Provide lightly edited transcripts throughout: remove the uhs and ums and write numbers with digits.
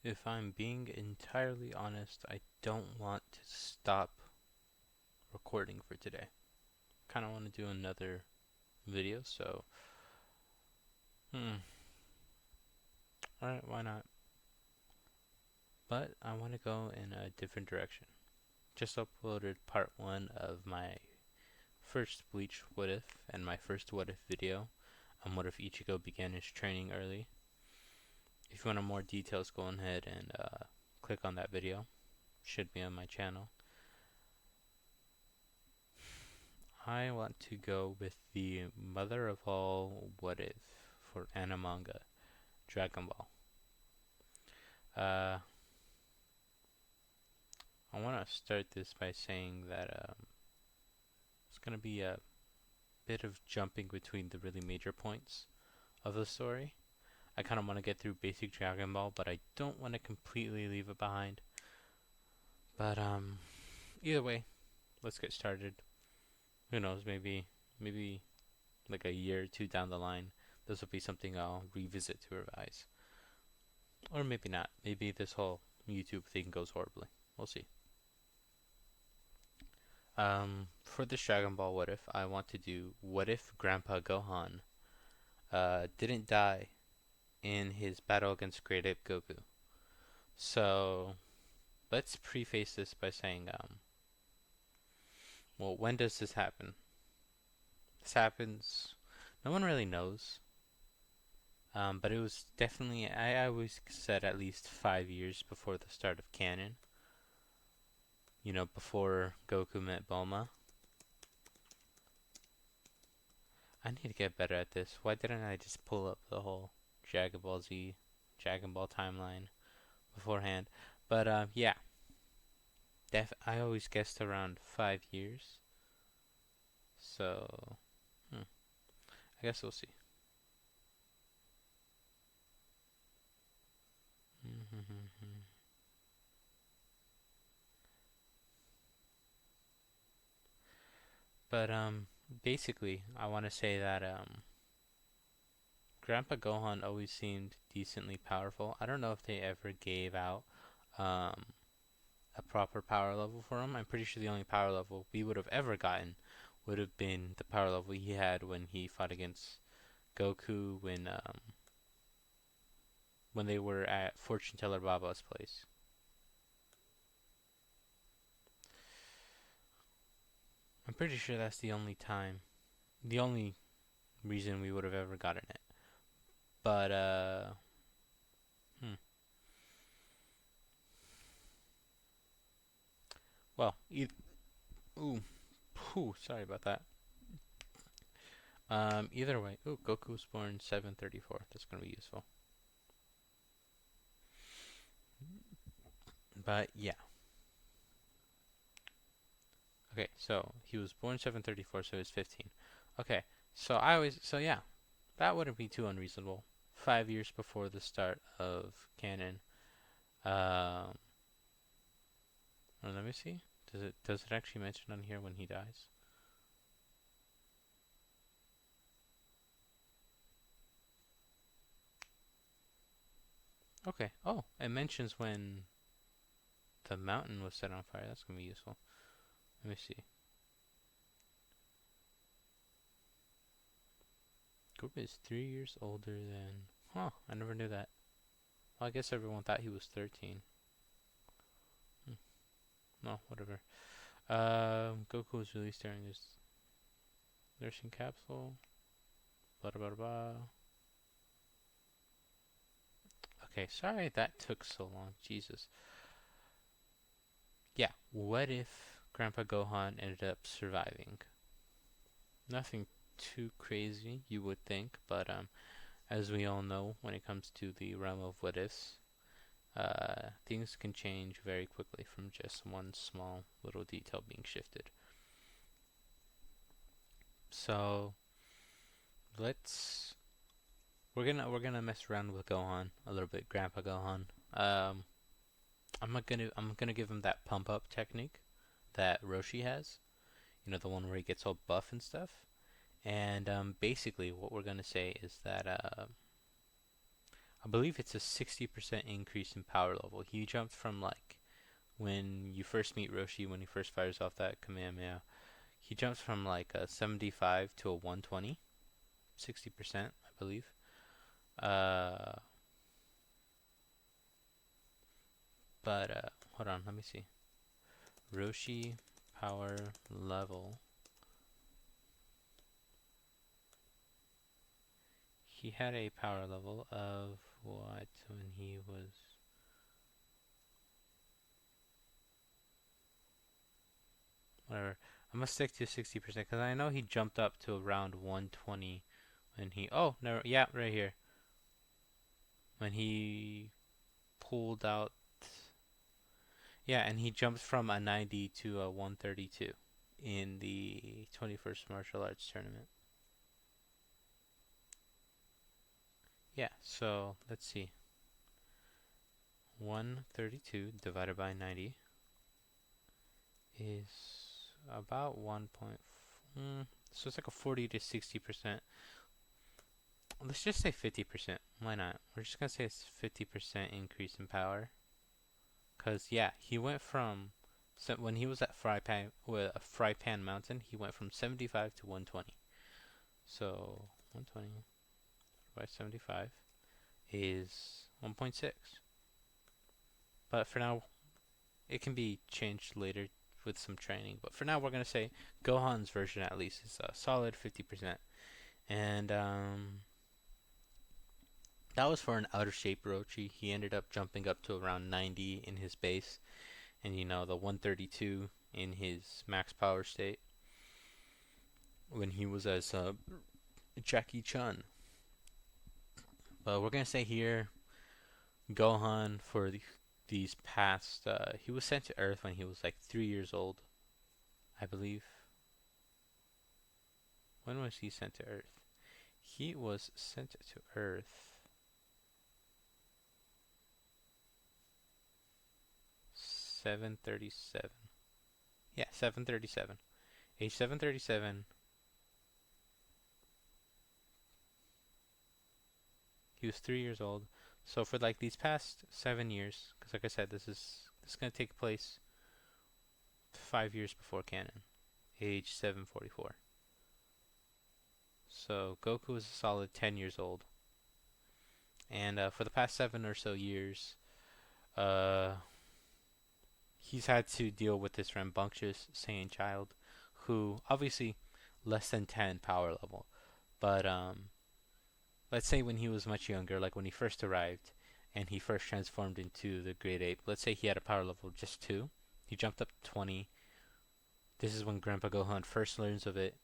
If I'm being entirely honest, I don't want to stop recording for today. Kind of want to do another video, so alright, why not? But I want to go in a different direction. Just uploaded part 1 of my first Bleach What If and my first What If video on what if Ichigo began his training early. If you want more details, go ahead and click on that video. Should be on my channel. I want to go with the mother of all what if for anime, Dragon Ball. Uh, I want to start this by saying that it's going to be a bit of jumping between the really major points of the story. I kind of want to get through basic Dragon Ball, but I don't want to completely leave it behind. But either way, let's get started. Who knows? Maybe like a year or two down the line, this will be something I'll revisit to revise. Or maybe not. Maybe this whole YouTube thing goes horribly. We'll see. For this Dragon Ball What If, I want to do what if Grandpa Gohan didn't die in his battle against Great Ape Goku. So let's preface this by saying, well, when does this happen? This happens. No one really knows. But it was definitely, I always said at least 5 years before the start of canon. You know, before Goku met Bulma. I need to get better at this. Why didn't I just pull up the whole Dragon Ball Z, Dragon Ball timeline beforehand? But yeah, I always guessed around 5 years. So, I guess we'll see. But basically, I want to say that Grandpa Gohan always seemed decently powerful. I don't know if they ever gave out um, a proper power level for him. I'm pretty sure the only power level we would have ever gotten would have been the power level he had when he fought against Goku when they were at Fortune Teller Baba's place. I'm pretty sure that's the only reason we would have ever gotten it. But hmm. Well, ooh, sorry about that. Either way, Goku was born 734. That's gonna be useful. But yeah. Okay, so he was born 734, so he was 15. Okay, so yeah, that wouldn't be too unreasonable. 5 years before the start of canon. Um, let me see. Does it actually mention on here when he dies? Okay. Oh, it mentions when the mountain was set on fire. That's gonna be useful. Let me see. Goku is 3 years older than. Huh, I never knew that. Well, I guess everyone thought he was 13. Hmm. No, whatever. Goku was released during his nursing capsule. Blah blah blah. Okay, sorry that took so long. Jesus. Yeah, what if Grandpa Gohan ended up surviving? Nothing too crazy, you would think, but as we all know, when it comes to the realm of what ifs, things can change very quickly from just one small little detail being shifted. So let's we're gonna mess around with Gohan a little bit, Grandpa Gohan. I'm gonna give him that pump up technique that Roshi has. You know, the one where he gets all buff and stuff. And basically, what we're gonna say is that I believe it's a 60% increase in power level. He jumped from like when you first meet Roshi, when he first fires off that Kamehameha, he jumps from like a 75 to a 120, 60%, I believe. Uh, but hold on, let me see. Roshi power level. He had a power level of what when he was. Whatever. I'm gonna stick to 60% because I know he jumped up to around 120 when he. Oh, no, yeah, right here. When he pulled out. Yeah, and he jumped from a 90 to a 132 in the 21st Martial Arts Tournament. Yeah, so let's see. 132 divided by 90 is about 1. So it's like a 40 to 60%. Let's just say 50%. Why not? We're just gonna say it's 50% increase in power. Cause yeah, he went from when he was at Fry Pan Mountain, he went from 75 to 120. So 120 by 75 is 1.6. But for now, it can be changed later with some training. But for now, we're gonna say Gohan's version at least is a solid 50%. And that was for an out of shape Rochi. He ended up jumping up to around 90 in his base, and the 132 in his max power state when he was as Jackie Chun. But we're gonna say here Gohan for these past. He was sent to Earth when he was like 3 years old, I believe. When was he sent to Earth? He was sent to Earth 737. Yeah, 737. Age 737. He was 3 years old. So for like these past 7 years, because like I said, this is gonna take place 5 years before canon, age 744. So Goku is a solid 10 years old, and for the past 7 or so years, uh, he's had to deal with this rambunctious Saiyan child, who obviously less than 10 power level, but let's say when he was much younger, like when he first arrived and he first transformed into the Great Ape, let's say he had a power level of just 2. He jumped up to 20. This is when Grandpa Gohan first learns of it,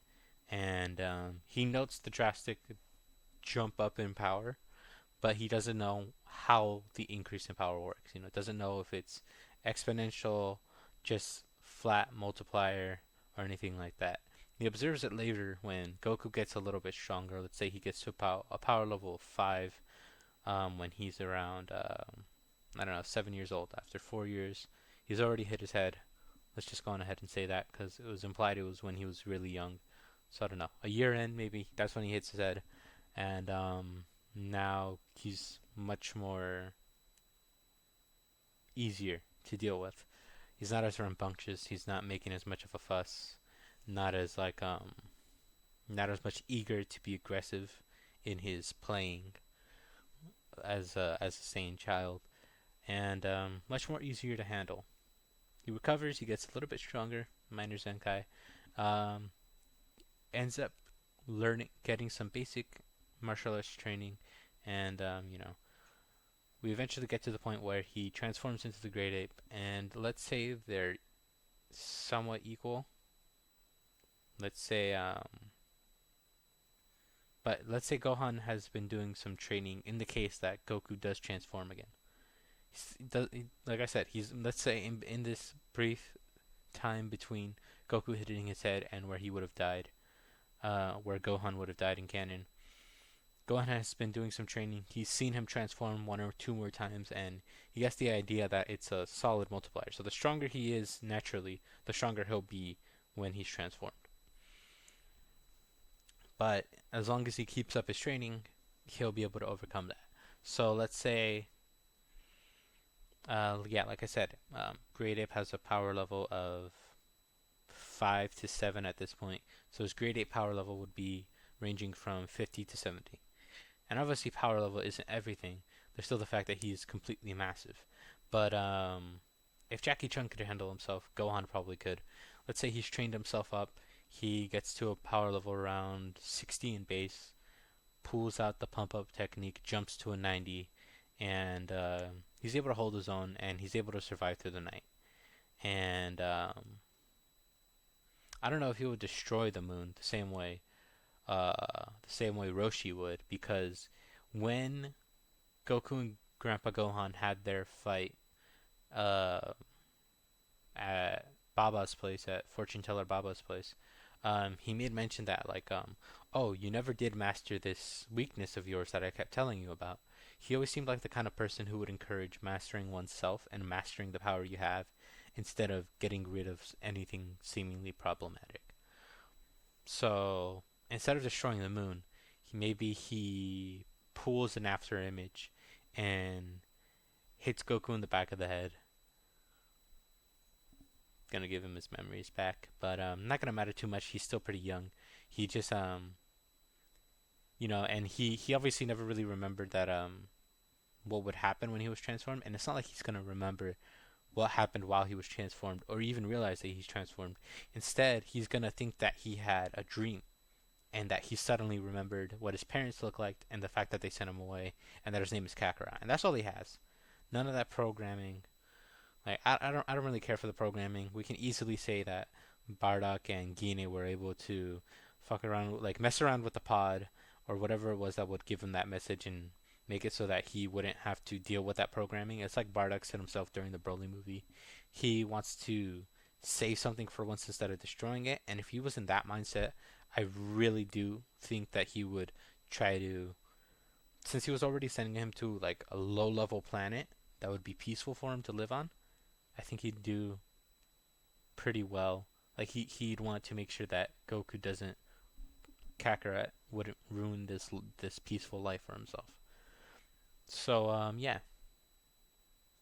and he notes the drastic jump up in power, but he doesn't know how the increase in power works. Doesn't know if it's exponential, just flat multiplier, or anything like that. He observes it later when Goku gets a little bit stronger. Let's say he gets to a power level of 5 when he's around, I don't know, 7 years old. After 4 years, he's already hit his head. Let's just go on ahead and say that because it was implied it was when he was really young. So I don't know. A year in, maybe that's when he hits his head, and now he's much more easier to deal with. He's not as rambunctious. He's not making as much of a fuss. Not as not as much eager to be aggressive in his playing as a sane child, and much more easier to handle. He recovers. He gets a little bit stronger. Minor Zenkai. Um, ends up getting some basic martial arts training, and we eventually get to the point where he transforms into the Great Ape, and let's say they're somewhat equal. Let's say, but let's say Gohan has been doing some training in the case that Goku does transform again. Like I said, he's let's say in this brief time between Goku hitting his head and where he would have died, where Gohan would have died in canon. Gohan has been doing some training. He's seen him transform 1 or 2 more times, and he gets the idea that it's a solid multiplier. So the stronger he is naturally, the stronger he'll be when he's transformed. But as long as he keeps up his training, he'll be able to overcome that. So let's say, yeah, like I said, Great Ape has a power level of 5 to 7 at this point. So his Great Ape power level would be ranging from 50 to 70. And obviously, power level isn't everything. There's still the fact that he's completely massive. But if Jackie Chun could handle himself, Gohan probably could. Let's say he's trained himself up. He gets to a power level around 60 in base, pulls out the pump up technique, jumps to a 90, and he's able to hold his own, and he's able to survive through the night. And I don't know if he would destroy the moon the same way Roshi would, because when Goku and Grandpa Gohan had their fight uh, at Baba's place, at Fortune Teller Baba's place, he made mention that oh, you never did master this weakness of yours that I kept telling you about. He always seemed like the kind of person who would encourage mastering oneself and mastering the power you have instead of getting rid of anything seemingly problematic. So instead of destroying the moon, maybe he pulls an after image and hits Goku in the back of the head. Gonna give him his memories back, but not gonna matter too much. He's still pretty young. He just and he obviously never really remembered that what would happen when he was transformed, and it's not like he's gonna remember what happened while he was transformed or even realize that he's transformed. Instead, he's gonna think that he had a dream and that he suddenly remembered what his parents looked like and the fact that they sent him away and that his name is Kakarot. And that's all he has. None of that programming. Like I don't really care for the programming. We can easily say that Bardock and Gine were able to fuck around, like mess around with the pod or whatever it was that would give him that message and make it so that he wouldn't have to deal with that programming. It's like Bardock said himself during the Broly movie. He wants to save something for once instead of destroying it. And if he was in that mindset, I really do think that he would try to, since he was already sending him to like a low level planet that would be peaceful for him to live on. I think he'd do pretty well. Like he'd want to make sure that Goku doesn't Kakarot wouldn't ruin this peaceful life for himself. So yeah,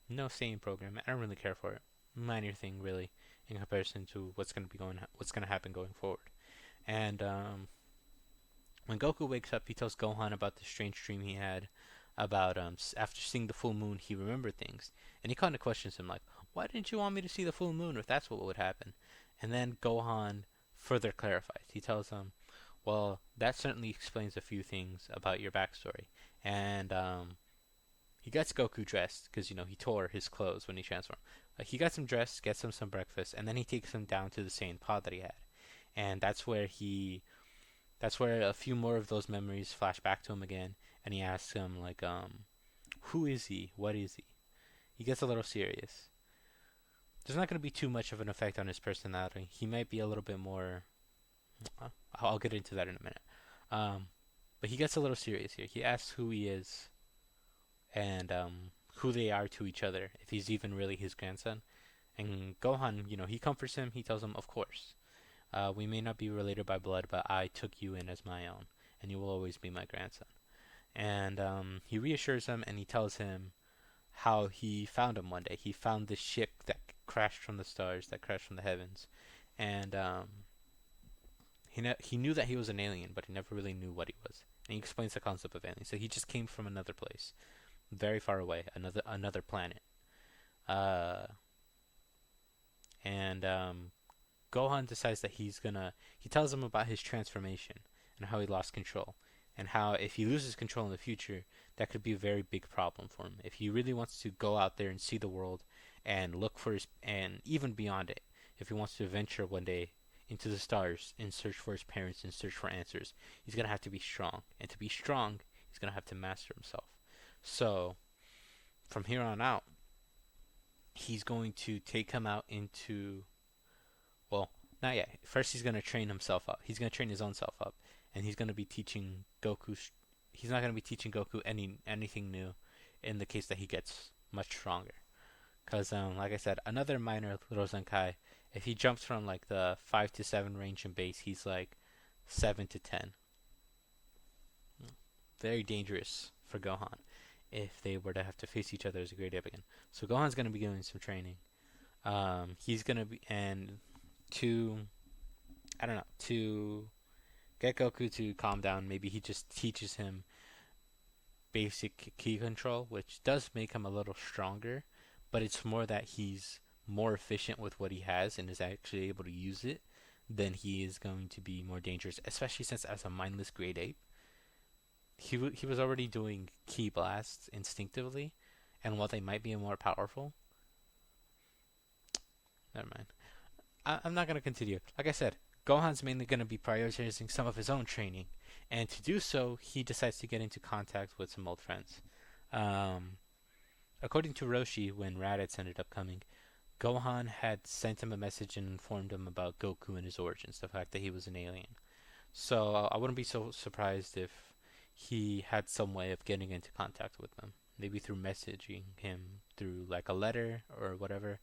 no sane program. I don't really care for it. Minor thing really in comparison to what's gonna happen going forward. And when Goku wakes up, he tells Gohan about the strange dream he had about after seeing the full moon, he remembered things, and he kind of questions him like, "Why didn't you want me to see the full moon if that's what would happen?" And then Gohan further clarifies. He tells him, "Well, that certainly explains a few things about your backstory." And he gets Goku dressed because he tore his clothes when he transformed. He gets him dressed, gets him some breakfast, and then he takes him down to the same pod that he had, and that's where a few more of those memories flash back to him again, and he asks him like, who is he? What is he? He gets a little serious. There's not going to be too much of an effect on his personality. He might be a little bit more. I'll get into that in a minute. Um, but he gets a little serious here. He asks who he is and who they are to each other, if he's even really his grandson. And Gohan, he comforts him. He tells him, of course. We may not be related by blood, but I took you in as my own, and you will always be my grandson. And he reassures him, and he tells him how he found him one day. He found this ship that crashed from the stars, that crashed from the heavens, and he knew that he was an alien, but he never really knew what he was. And he explains the concept of alien. So he just came from another place, very far away, another planet. Uh, and Gohan decides that he tells him about his transformation and how he lost control, and how if he loses control in the future, that could be a very big problem for him. If he really wants to go out there and see the world and look for and even beyond it, if he wants to venture one day into the stars and search for his parents and search for answers, he's gonna have to be strong. And to be strong, he's gonna have to master himself. So from here on out, he's going to take him out into, well, not yet. First, he's gonna train himself up. He's gonna train his own self up, and he's gonna be teaching Goku. He's not gonna be teaching Goku anything new, in the case that he gets much stronger. Cause like I said, another minor little Zenkai, if he jumps from like the 5 to 7 range in base, he's like 7 to 10. Very dangerous for Gohan. if they were to have to face each other as a grade ape again. So Gohan's gonna be doing some training. He's gonna be and to I don't know to get Goku to calm down. Maybe he just teaches him basic key control, which does make him a little stronger, but it's more that he's more efficient with what he has and is actually able to use it than he is going to be more dangerous, especially since as a mindless grade ape, he was already doing key blasts instinctively, and while they might be more powerful, never mind. I'm not going to continue. Like I said, Gohan's mainly going to be prioritizing some of his own training, and to do so, he decides to get into contact with some old friends. Um, According to Roshi, when Raditz ended up coming, Gohan had sent him a message and informed him about Goku and his origins, the fact that he was an alien. So I wouldn't be so surprised if he had some way of getting into contact with them, maybe through messaging him through like a letter or whatever.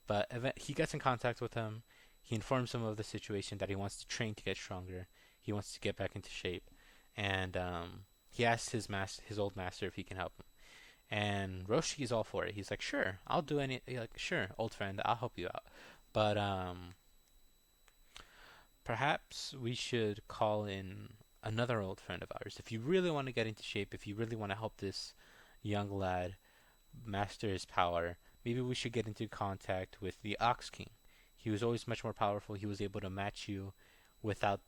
But he gets in contact with him. He informs him of the situation that he wants to train to get stronger. He wants to get back into shape, and he asks his old master, if he can help him. And Roshi's all for it. He's like, "Sure, I'll do any." Like, "Sure, old friend, I'll help you out, but perhaps we should call in another old friend of ours. If you really want to get into shape, if you really want to help this young lad master his power, maybe we should get into contact with the Ox King. He was always much more powerful. He was able to match you without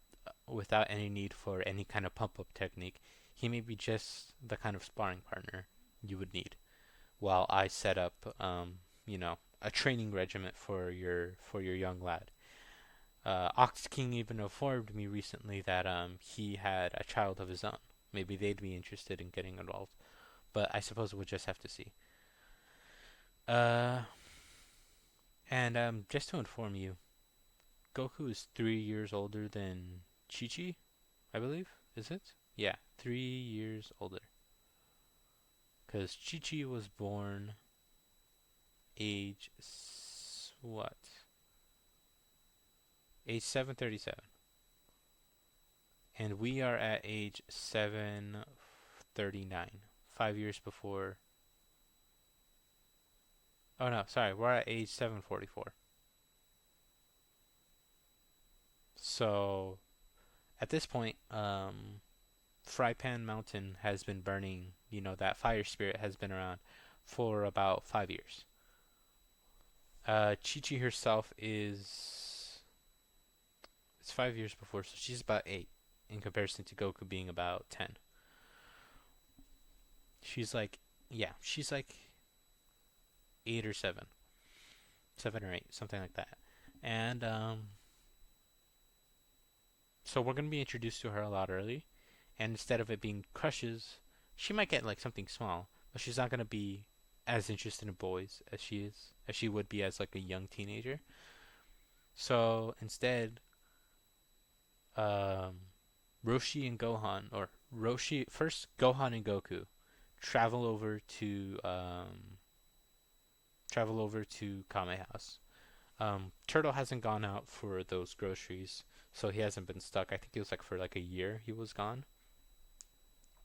without any need for any kind of pump up technique. He may be just the kind of sparring partner you would need. While I set up, a training regiment for your young lad." Ox King even informed me recently that he had a child of his own. Maybe they'd be interested in getting involved, but I suppose we'll just have to see. Uh, and just to inform you, Goku is 3 years older than Chi Chi, I believe. Is it? Yeah, 3 years older. Because Chi Chi was born age what? Age 737, and we are at age 739, 5 years before. Oh no, sorry, we're at age 744. So at this point, Fry Pan Mountain has been burning. That fire spirit has been around for about 5 years. Chi Chi herself is it's 5 years before, so she's about 8 in comparison to Goku being about 10. She's like, yeah, she's like 8 or 7, 7 or 8, something like that. And so we're gonna be introduced to her a lot early, and instead of it being crushes, she might get like something small, but she's not gonna be as interested in boys as she would be as like a young teenager. So instead, um, Roshi and Gohan, or Roshi first, Gohan and Goku travel over to Kame House. Turtle hasn't gone out for those groceries, so he hasn't been stuck. I think it was like for like a year he was gone.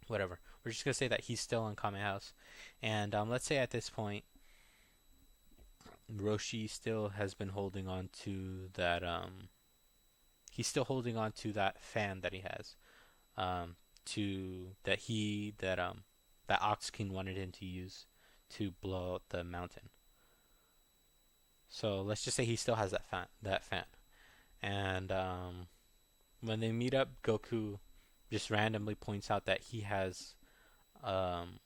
Whatever. We're just gonna say that he's still in Kame House, and let's say at this point, Roshi still has been holding on to that. He's still holding on to that fan that he has. To that Ox King wanted him to use to blow out the mountain. So let's just say he still has that fan. And when they meet up, Goku just randomly points out that he has um,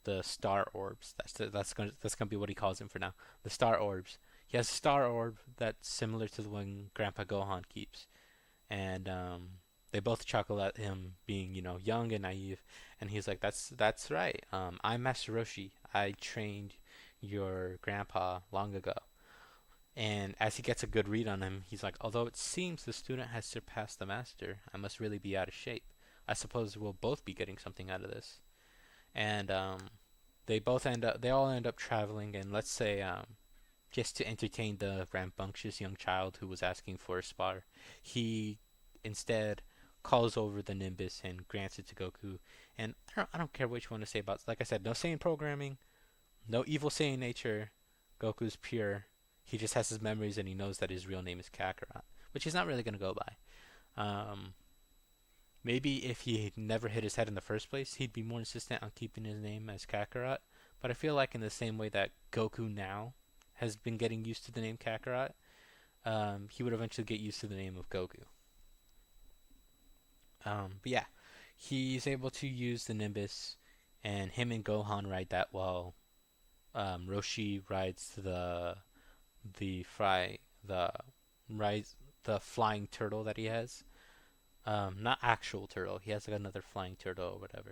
the star orbs. That's gonna be what he calls them for now. The star orbs. He has a star orb that's similar to the one Grandpa Gohan keeps, and they both chuckle at him being, young and naive. And he's like, "That's right. I'm Master Roshi. I trained your grandpa long ago." And as he gets a good read on him, he's like, "Although it seems the student has surpassed the master, I must really be out of shape. I suppose we'll both be getting something out of this." And they all end up traveling. And let's say, just to entertain the rambunctious young child who was asking for a spar, he instead calls over the Nimbus and grants it to Goku. And I don't care what you want to say about. Like I said, no Saiyan programming, no evil Saiyan nature. Goku's pure. He just has his memories and he knows that his real name is Kakarot, which he's not really gonna go by. Maybe if he had never hit his head in the first place, he'd be more insistent on keeping his name as Kakarot. But I feel like in the same way that Goku now has been getting used to the name Kakarot, he would eventually get used to the name of Goku. But yeah, he's able to use the Nimbus, and him and Gohan ride that while Roshi rides the fry the rides the flying turtle that he has. Not actual turtle. He has like another flying turtle or whatever,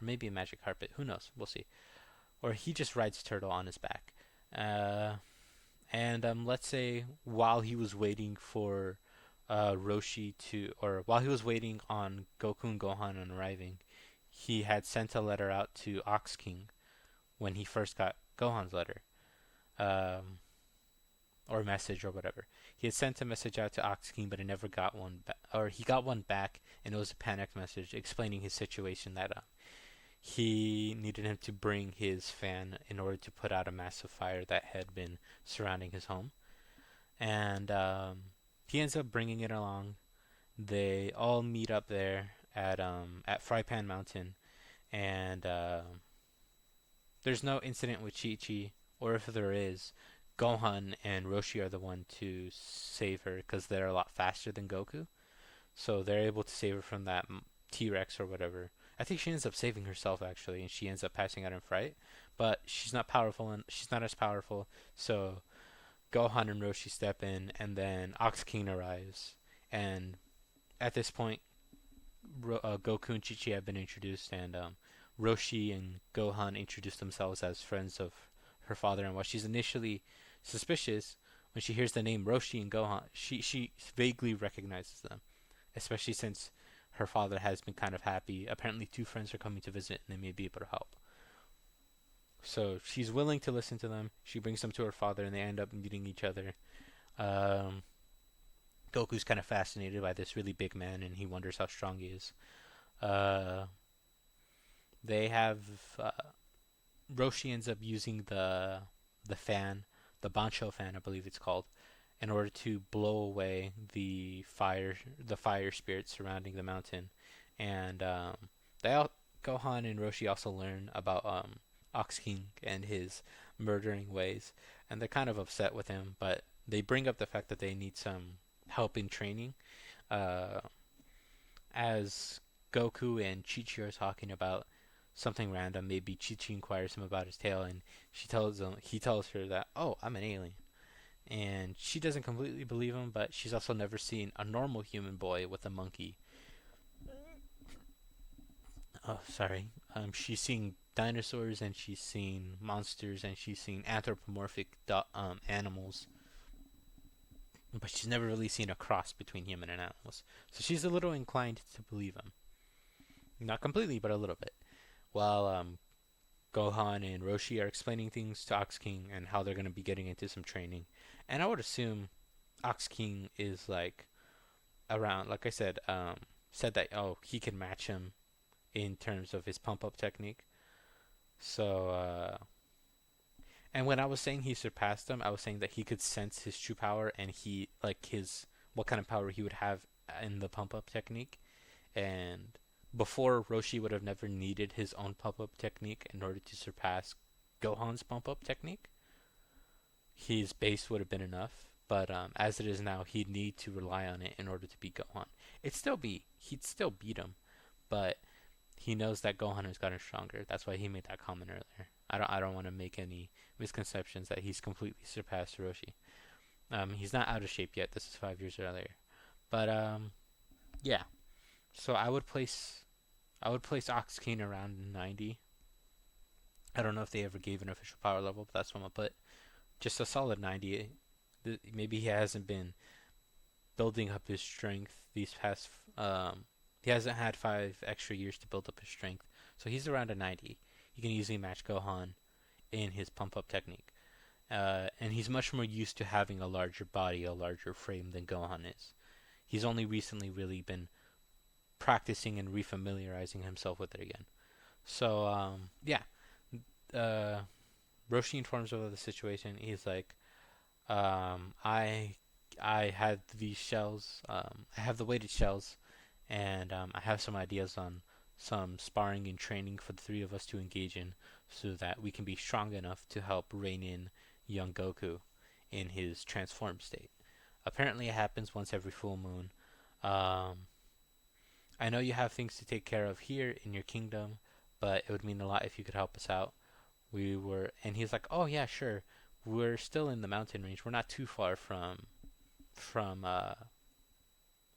or maybe a magic carpet. Who knows? We'll see. Or he just rides turtle on his back. Uh, and let's say while he was waiting for Roshi to, or while he was waiting on Goku and Gohan on arriving, he had sent a letter out to Ox King when he first got Gohan's letter, um, or message or whatever. He had sent a message out to Ox King, but he never got one, or he got one back, and it was a panicked message explaining his situation that he needed him to bring his fan in order to put out a massive fire that had been surrounding his home. And he ends up bringing it along. They all meet up there at Fry Pan Mountain, and there's no incident with Chi Chi, or if there is, Gohan and Roshi are the one to save her because they're a lot faster than Goku. So they're able to save her from that T-Rex or whatever. I think she ends up saving herself actually, and she ends up passing out in fright. But she's not powerful, and she's not as powerful. So Gohan and Roshi step in, and then Ox King arrives. And at this point, Goku and Chi-Chi have been introduced, and Roshi and Gohan introduce themselves as friends of her father. And while she's initially suspicious, when she hears the name Roshi and Gohan, she vaguely recognizes them, especially since her father has been kind of happy. Apparently, two friends are coming to visit, and they may be able to help. So she's willing to listen to them. She brings them to her father, and they end up meeting each other. Um, Goku's kind of fascinated by this really big man, and he wonders how strong he is. Uh, they have Roshi ends up using the fan, the Bancho fan, I believe it's called, in order to blow away the fire spirits surrounding the mountain. And Gohan and Roshi also learn about Ox King and his murdering ways, and they're kind of upset with him, but they bring up the fact that they need some help in training. Uh, as Goku and Chi-Chi are talking about something random, maybe Chi-Chi inquires him about his tail, and he tells her that, oh, I'm an alien. And she doesn't completely believe him, but she's also never seen a normal human boy with a monkey. Oh, sorry. She's seen dinosaurs, and she's seen monsters, and she's seen anthropomorphic animals, but she's never really seen a cross between human and animals. So she's a little inclined to believe him. Not completely, but a little bit. While Gohan and Roshi are explaining things to Ox King and how they're going to be getting into some training. And I would assume Ox King is like around, like I said that, oh, he can match him in terms of his pump up technique. So, and when I was saying he surpassed him, I was saying that he could sense his true power and what kind of power he would have in the pump up technique. And before, Roshi would have never needed his own pump up technique in order to surpass Gohan's pump up technique. His base would have been enough, but as it is now, he'd need to rely on it in order to beat Gohan. He'd still beat him, but he knows that Gohan has gotten stronger. That's why he made that comment earlier. I don't want to make any misconceptions that he's completely surpassed Roshi. He's not out of shape yet. This is 5 years earlier, but yeah. So I would place Ox King around 90. I don't know if they ever gave an official power level, but that's what I'm gonna put. Just a solid 90. Maybe he hasn't been building up his strength these past. He hasn't had 5 extra years to build up his strength, so he's around a 90. He can easily match Gohan in his pump up technique, and he's much more used to having a larger body, a larger frame than Gohan is. He's only recently really been practicing and refamiliarizing himself with it again. So yeah, uh, Roshi informs him of the situation. He's like, I had these shells. I have the weighted shells, and I have some ideas on some sparring and training for the three of us to engage in, so that we can be strong enough to help rein in young Goku in his transformed state. Apparently, it happens once every full moon. Um, I know you have things to take care of here in your kingdom, but it would mean a lot if you could help us out. And he's like, oh yeah, sure. We're still in the mountain range. We're not too far from uh,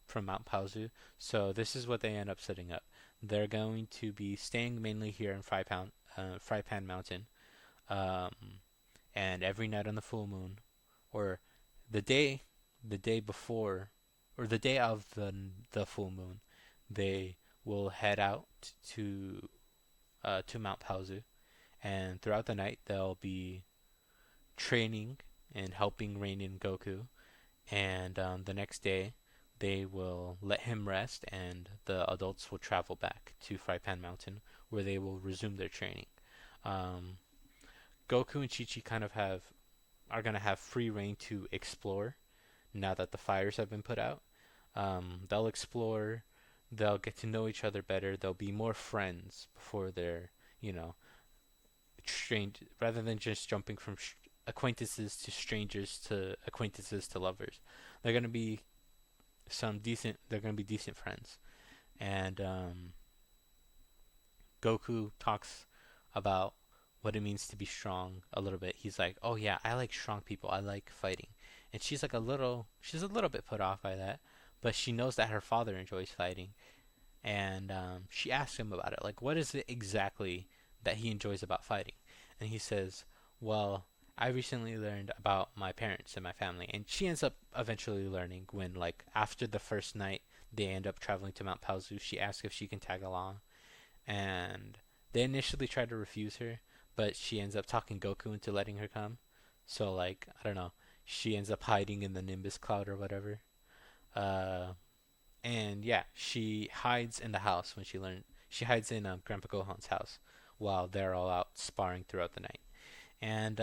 from Mount Paozu. So this is what they end up setting up. They're going to be staying mainly here in Fry Pan Mountain, um, and every night on the full moon, or the day, the day before, or the day of the full moon, they will head out to Mount Paozu, and throughout the night they'll be training and helping rein in Goku. And the next day, they will let him rest, and the adults will travel back to Frypan Mountain, where they will resume their training. Um, Goku and Chi Chi kind of have are gonna have free reign to explore now that the fires have been put out. They'll explore, they'll get to know each other better, they'll be more friends before they're, you know, strange rather than just jumping from acquaintances to strangers to acquaintances to lovers. They're gonna be They're gonna be decent friends. And Goku talks about what it means to be strong a little bit. He's like, "Oh yeah, I like strong people. I like fighting." And she's a little bit put off by that, but she knows that her father enjoys fighting, and she asks him about it. Like, what is it exactly that he enjoys about fighting? And he says, "Well, I recently learned about my parents and my family." And she ends up eventually learning when, like, after the first night, they end up traveling to Mount Paozu. She asks if she can tag along, and they initially try to refuse her, but she ends up talking Goku into letting her come. So, like, I don't know, she ends up hiding in the Nimbus cloud or whatever. Uh, and yeah, she hides in the house when she learned. She hides in Grandpa Gohan's house while they're all out sparring throughout the night. And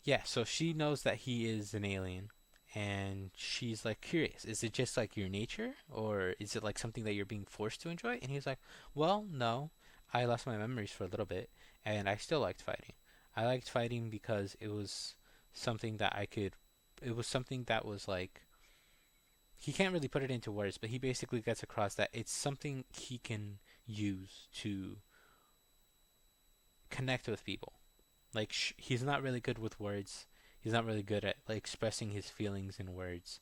yeah, so she knows that he is an alien, and she's like curious. Is it just like your nature, or is it like something that you're being forced to enjoy? And he's like, well, no, I lost my memories for a little bit, and I still liked fighting. I liked fighting because it was something that I could. It was something that was like he can't really put it into words, but he basically gets across that it's something he can use to connect with people. Like he's not really good with words. He's not really good at like expressing his feelings in words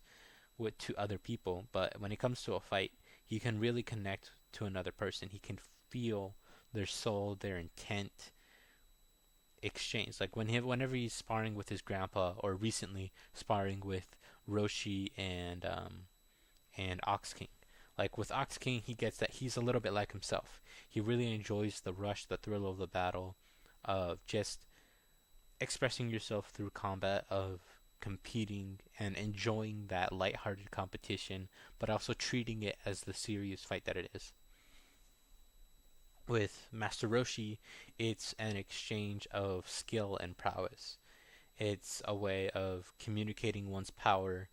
to other people. But when it comes to a fight, he can really connect to another person. He can feel their soul, their intent exchange. Like whenever he's sparring with his grandpa, or recently sparring with Roshi and Ox King. Like with Ox King, he gets that he's a little bit like himself. He really enjoys the rush, the thrill of the battle, of just expressing yourself through combat, of competing and enjoying that lighthearted competition, but also treating it as the serious fight that it is. With Master Roshi, it's an exchange of skill and prowess. It's a way of communicating one's power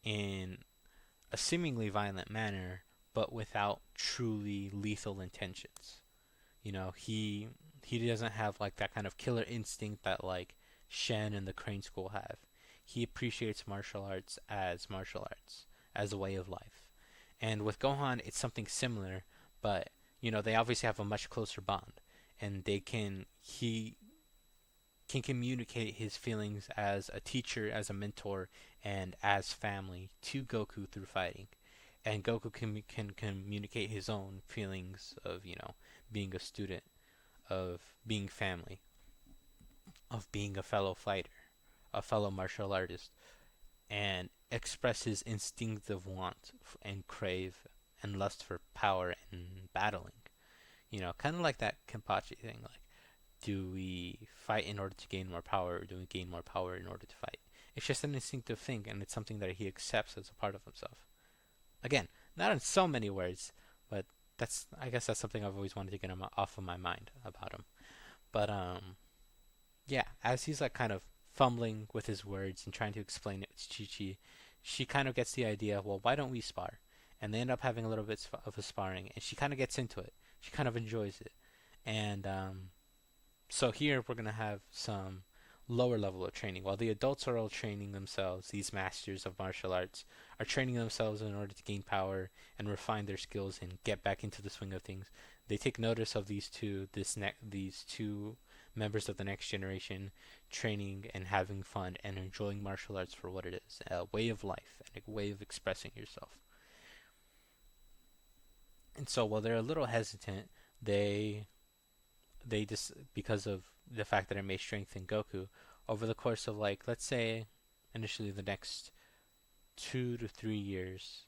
in a seemingly violent manner, but without truly lethal intentions. You know, he doesn't have like that kind of killer instinct that like Shen and the Crane School have. He appreciates martial arts, as a way of life. And with Gohan, it's something similar, but you know they obviously have a much closer bond, and he can communicate his feelings as a teacher, as a mentor, and as family to Goku through fighting. And Goku can communicate his own feelings of, you know, being a student, of being family, of being a fellow fighter, a fellow martial artist, and express his instinctive want and crave and lust for power and battling. You know, kind of like that Kenpachi thing. Like, do we fight in order to gain more power, or do we gain more power in order to fight? It's just an instinctive thing, and it's something that he accepts as a part of himself. Again, not in so many words, but that's I guess that's something I've always wanted to get him off of my mind about him. But yeah, as he's like kind of fumbling with his words and trying to explain it to Chi Chi, she kind of gets the idea, well, why don't we spar? And they end up having a little bit of a sparring, and she kind of gets into it. She kind of enjoys it. And so here we're going to have some lower level of training. While the adults are all training themselves, these masters of martial arts are training themselves in order to gain power and refine their skills and get back into the swing of things. They take notice of these two members of the next generation training and having fun and enjoying martial arts for what it is, a way of life and a way of expressing yourself. And so while they're a little hesitant, they they just because of the fact that it may strengthen Goku over the course of like let's say initially the next 2 to 3 years,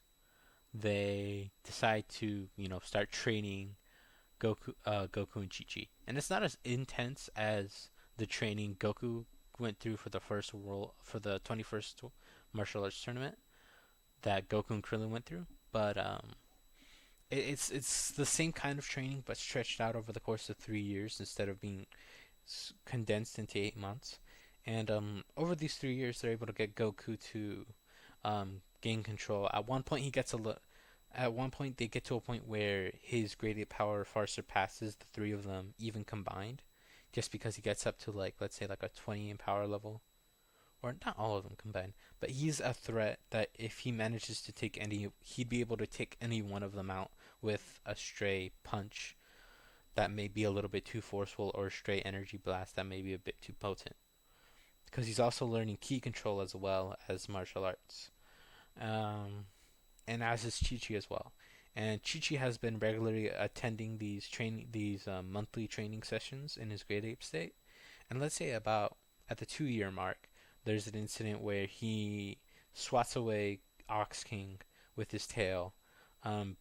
they decide to start training Goku and Chi Chi, and it's not as intense as the training Goku went through for the 21st martial arts tournament that Goku and Krillin went through, but it's the same kind of training but stretched out over the course of 3 years instead of being condensed into 8 months. And over these 3 years, they're able to get Goku to gain control. At one point, they get to a point where his gradient power far surpasses the three of them even combined, just because he gets up to like let's say like a 20 in power level, or not all of them combined. But he's a threat that if he manages to take any, he'd be able to take any one of them out with a stray punch that may be a little bit too forceful or a stray energy blast that may be a bit too potent. Because he's also learning key control as well as martial arts. Um, and as is Chi Chi as well. And Chi Chi has been regularly attending these monthly training sessions in his grade ape state. And let's say about at the 2 year mark, there's an incident where he swats away Ox King with his tail,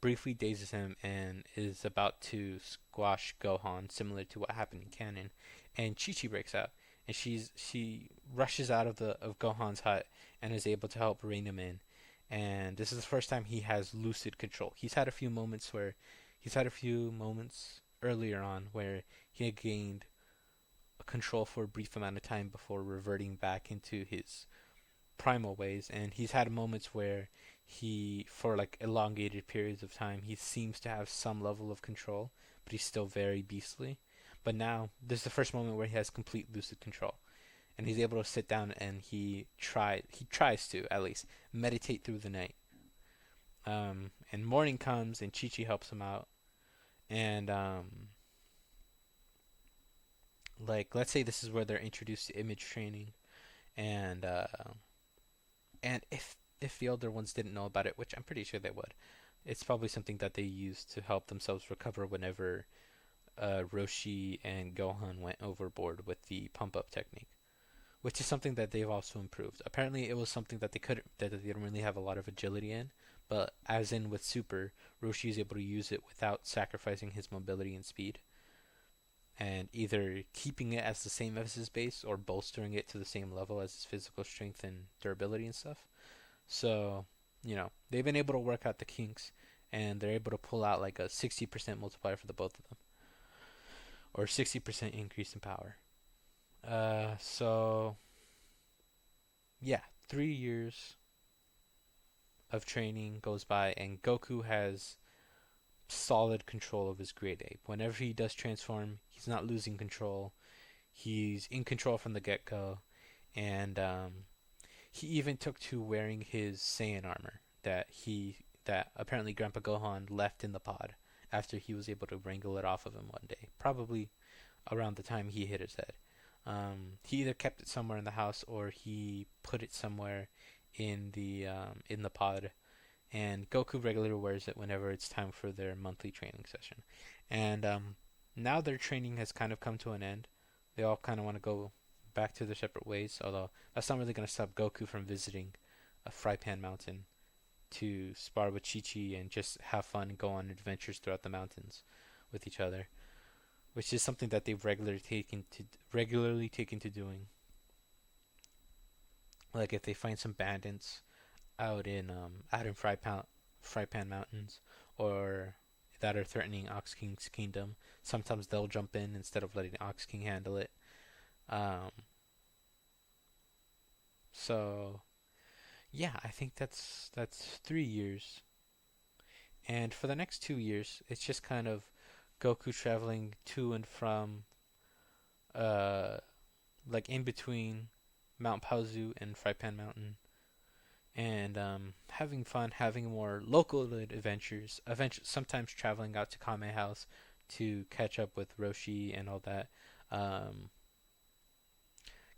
briefly dazes him, and is about to squash Gohan, similar to what happened in canon. And Chi Chi breaks out, and she rushes out of the of Gohan's hut and is able to help rein him in. And this is the first time he has lucid control. He's had a few moments earlier on where he had gained control for a brief amount of time before reverting back into his primal ways, and he's had moments where for like elongated periods of time, he seems to have some level of control, but he's still very beastly. But now, this is the first moment where he has complete lucid control, and he's able to sit down and he tries to at least meditate through the night. And morning comes, and Chi Chi helps him out, and like let's say this is where they're introduced to image training, and if the older ones didn't know about it, which I'm pretty sure they would, it's probably something that they used to help themselves recover whenever Roshi and Gohan went overboard with the pump up technique, which is something that they've also improved. Apparently, it was something that they didn't really have a lot of agility in, but as in with Super, Roshi is able to use it without sacrificing his mobility and speed, and either keeping it as the same as his base or bolstering it to the same level as his physical strength and durability and stuff. So, they've been able to work out the kinks, and they're able to pull out like a 60% multiplier for the both of them, or 60% increase in power. So yeah, 3 years of training goes by, and Goku has solid control of his grade ape. Whenever he does transform, he's not losing control. He's in control from the get go, and he even took to wearing his Saiyan armor that apparently Grandpa Gohan left in the pod after he was able to wrangle it off of him one day, probably around the time he hit his head. He either kept it somewhere in the house or he put it somewhere in the pod, and Goku regularly wears it whenever it's time for their monthly training session. And now their training has kind of come to an end. They all kind of want to go back to their separate ways, although that's not really going to stop Goku from visiting a Fry Pan Mountain to spar with Chi Chi and just have fun and go on adventures throughout the mountains with each other, which is something that they've regularly taken to doing. Like if they find some bandits out in Fry Pan Fry Pan Mountains, or that are threatening Ox King's kingdom. Sometimes they'll jump in instead of letting Ox King handle it. Um, so yeah, I think that's 3 years, and for the next 2 years, it's just kind of Goku traveling to and from, uh, like in between Mount Paozu and Fry Pan Mountain, and having fun, having more local adventures. Eventually, sometimes traveling out to Kame House to catch up with Roshi and all that. Um,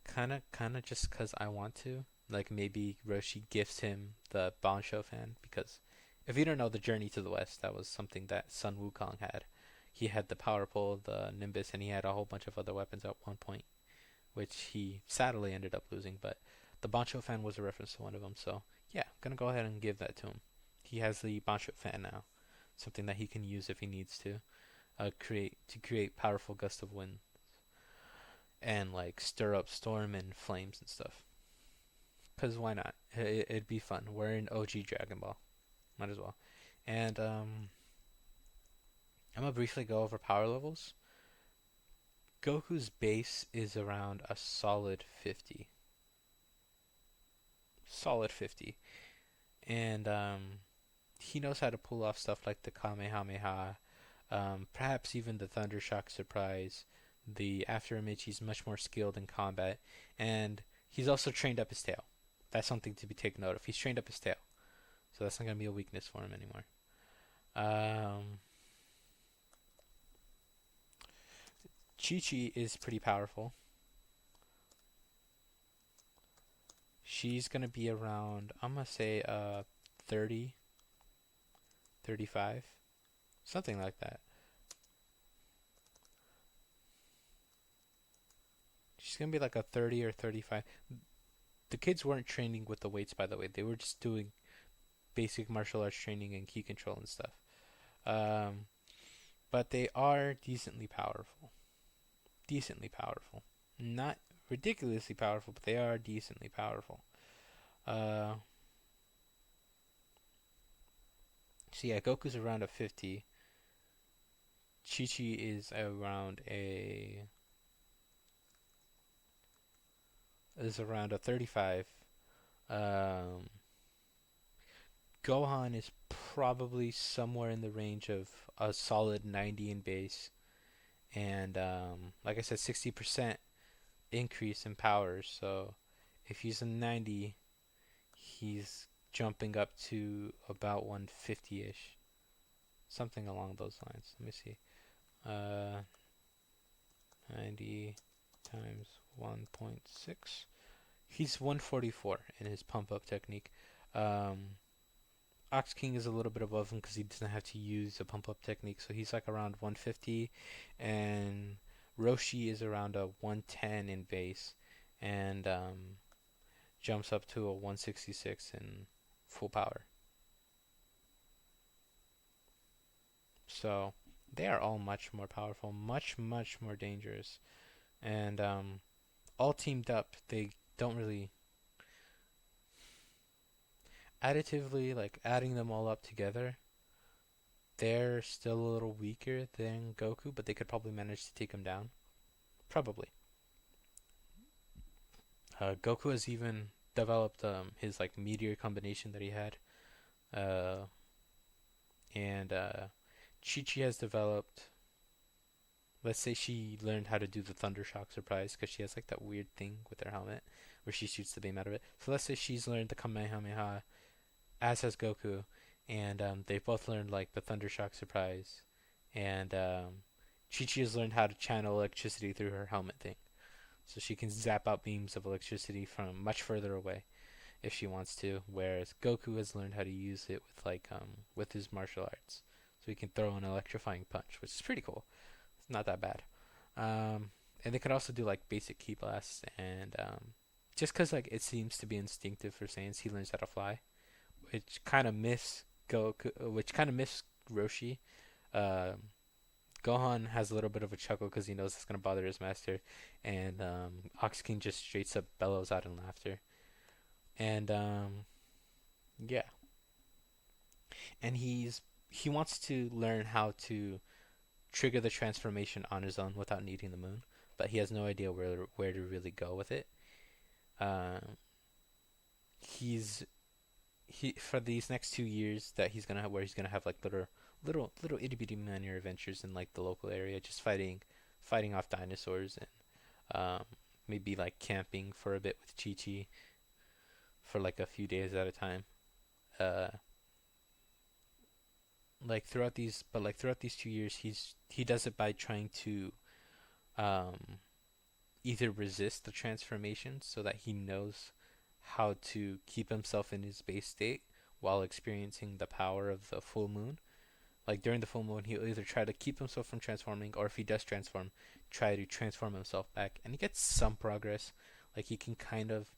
kind of just because I want to. Like maybe Roshi gifts him the Bansho fan because if you don't know the Journey to the West, that was something that Sun Wukong had. He had the Power Pole, the Nimbus, and he had a whole bunch of other weapons at one point, which he sadly ended up losing. But the Bancho fan was a reference to one of them, so yeah, gonna go ahead and give that to him. He has the Bancho fan now, something that he can use if he needs to, create powerful gust of wind and like stir up storm and flames and stuff. Cause why not? It'd be fun. We're in OG Dragon Ball, might as well. And I'm gonna briefly go over power levels. Goku's base is around a solid 50. Solid 50. And he knows how to pull off stuff like the Kamehameha, perhaps even the Thunder Shock Surprise. The After Image, he's much more skilled in combat, and he's also trained up his tail. That's something to be taken note of. He's trained up his tail, so that's not going to be a weakness for him anymore. Chi-Chi is pretty powerful. She's going to be around, I'm going to say 30, 35, something like that. She's going to be like a 30 or 35. The kids weren't training with the weights, by the way. They were just doing basic martial arts training and key control and stuff. Um, but they are decently powerful. Decently powerful. Not ridiculously powerful, but they are decently powerful. Uh, so yeah, Goku's around a 50. Chi-Chi is around a 35. Um, Gohan is probably somewhere in the range of a solid 90 in base, and like I said, 60% increase in power. So if he's a 90, he's jumping up to about 150-ish, something along those lines. Let me see. 90 times 1.6. He's 144 in his pump up technique. Um, Ox King is a little bit above him because he doesn't have to use a pump up technique, so he's like around 150, and Roshi is around a 110 in base, and jumps up to a 166 in full power. So they are all much more powerful, much more dangerous, and all teamed up. They don't really additively like adding them all up together. They're still a little weaker than Goku, but they could probably manage to take him down. Probably. Goku has even developed his like meteor combination that he had, uh, and Chi-Chi has developed. Let's say she learned how to do the Thunder Shock Surprise because she has like that weird thing with her helmet where she shoots the beam out of it. So let's say she's learned the Kamehameha, as has Goku, and they've both learned like the Thunder Shock Surprise, and Chi-Chi has learned how to channel electricity through her helmet thing, so she can zap out beams of electricity from much further away if she wants to. Whereas Goku has learned how to use it with with his martial arts, so he can throw an electrifying punch, which is pretty cool. It's not that bad. And they could also do like basic ki blasts, and just because like it seems to be instinctive for Saiyans, he learns how to fly, which kind of miss Goku, which kind of miss Roshi. Um, Gohan has a little bit of a chuckle because he knows it's gonna bother his master, and Ox King just straight up bellows out in laughter. And yeah, and he wants to learn how to trigger the transformation on his own without needing the moon, but he has no idea where to really go with it. Uh, he's he for these next 2 years that he's gonna have, where he's gonna have like little itty bitty minor adventures in like the local area, just fighting off dinosaurs and maybe like camping for a bit with Chi Chi for like a few days at a time. Uh, throughout these 2 years, he does it by trying to um, either resist the transformation so that he knows how to keep himself in his base state while experiencing the power of the full moon. Like during the full moon, he'll either try to keep himself from transforming, or if he does transform, try to transform himself back. And he gets some progress. Like he can kind of,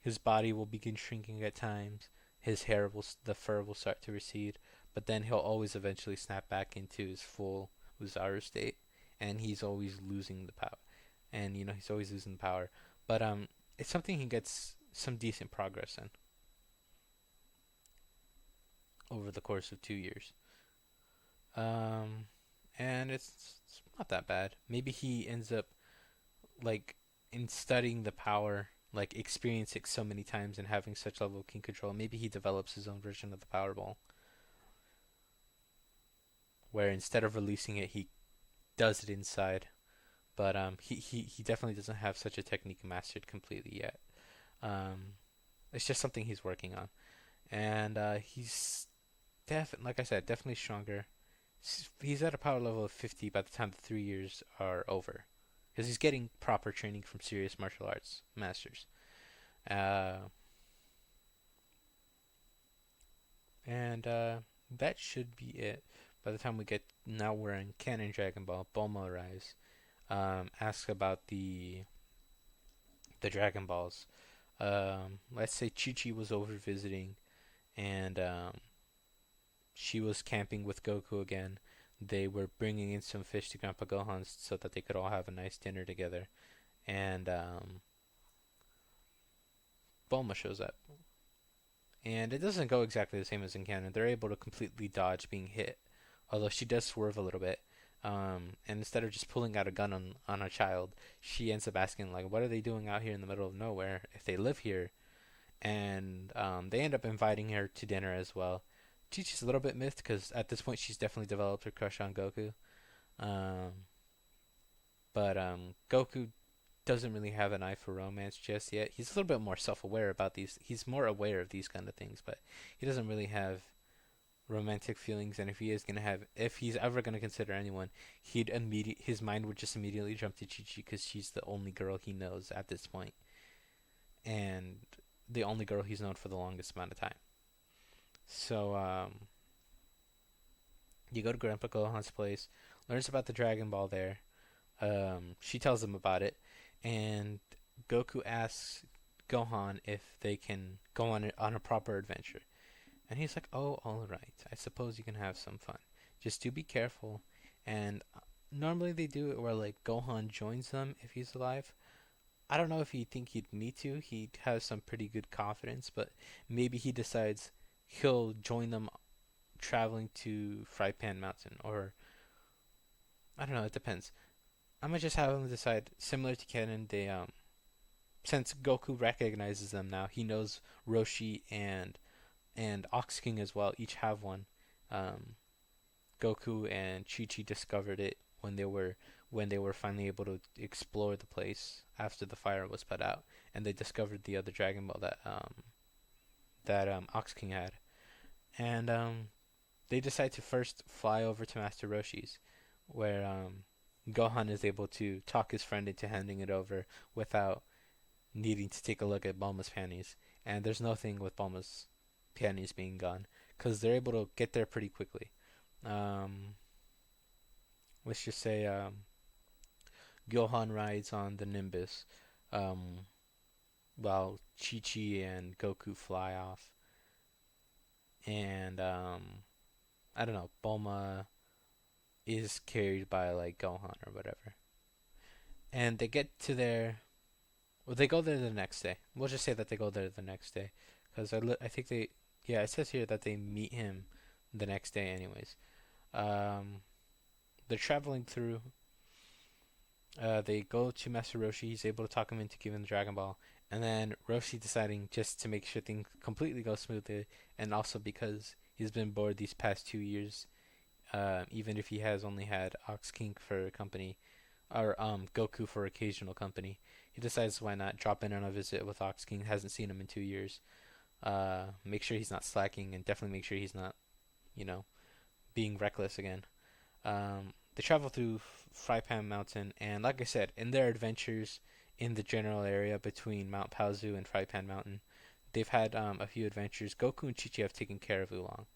his body will begin shrinking at times. The fur will start to recede, but then he'll always eventually snap back into his full Uzaru state, and he's always losing the power. And he's always losing the power, but it's something he gets some decent progress in over the course of 2 years. Um, and it's not that bad. Maybe he ends up like in studying the power, like experiencing it so many times and having such level of king control. Maybe he develops his own version of the Power Ball, where instead of releasing it, he does it inside. But he definitely doesn't have such a technique mastered completely yet. Um, it's just something he's working on, and he's like I said, definitely stronger. He's at a power level of 50 by the time the 3 years are over, because he's getting proper training from serious martial arts masters. Uh, and that should be it. By the time we get now, we're in Canon Dragon Ball. Bulma arrives, asks about the Dragon Balls. Let's say Chi Chi was over visiting, and she was camping with Goku again. They were bringing in some fish to Grandpa Gohan so that they could all have a nice dinner together. And Bulma shows up. And it doesn't go exactly the same as in canon. They're able to completely dodge being hit, although she does swerve a little bit. And instead of just pulling out a gun on a child, she ends up asking, like, what are they doing out here in the middle of nowhere if they live here? And they end up inviting her to dinner as well. Chi-Chi's a little bit miffed because at this point she's definitely developed her crush on Goku. Um, but Goku doesn't really have an eye for romance just yet. He's a little bit more self-aware about these. He's more aware of these kind of things, but he doesn't really have romantic feelings. And if he's ever gonna consider anyone, his mind would just immediately jump to Chi Chi because she's the only girl he knows at this point, and the only girl he's known for the longest amount of time. So you go to Grandpa Gohan's place, learns about the Dragon Ball there. She tells him about it, and Goku asks Gohan if they can go on a proper adventure. And he's like, "Oh, all right. I suppose you can have some fun. Just do be careful." And normally they do it where like Gohan joins them if he's alive. I don't know if he'd need to. He has some pretty good confidence, but maybe he decides he'll join them traveling to Fry Pan Mountain, or I don't know. It depends. I'm gonna just have him decide. Similar to Canon, they since Goku recognizes them now, he knows Roshi and Ox King as well. Each have one. Um, Goku and Chi Chi discovered it when they were finally able to explore the place after the fire was put out, and they discovered the other Dragon Ball that Ox King had, and they decide to first fly over to Master Roshi's, where Gohan is able to talk his friend into handing it over without needing to take a look at Bulma's panties. And there's nothing with Bulma's panties being gone because they're able to get there pretty quickly. Um, let's just say Gohan rides on the Nimbus um, while Chi Chi and Goku fly off. And I don't know, Bulma is carried by like Gohan or whatever. And they get to their well, they go there the next day. We'll just say that they go there the next day, because I think they, yeah, it says here that they meet him the next day, anyways. Um, they're traveling through. They go to Master Roshi. He's able to talk him into giving the Dragon Ball, and then Roshi deciding just to make sure things completely go smoothly, and also because he's been bored these past 2 years, even if he has only had Ox King for company, or Goku for occasional company, he decides why not drop in on a visit with Ox King. Hasn't seen him in 2 years. Make sure he's not slacking, and definitely make sure he's not, you know, being reckless again. They travel through Fry Pan Mountain, and like I said, in their adventures in the general area between Mount Paozu and Fry Pan Mountain, they've had a few adventures. Goku and Chi Chi have taken care of Oolong.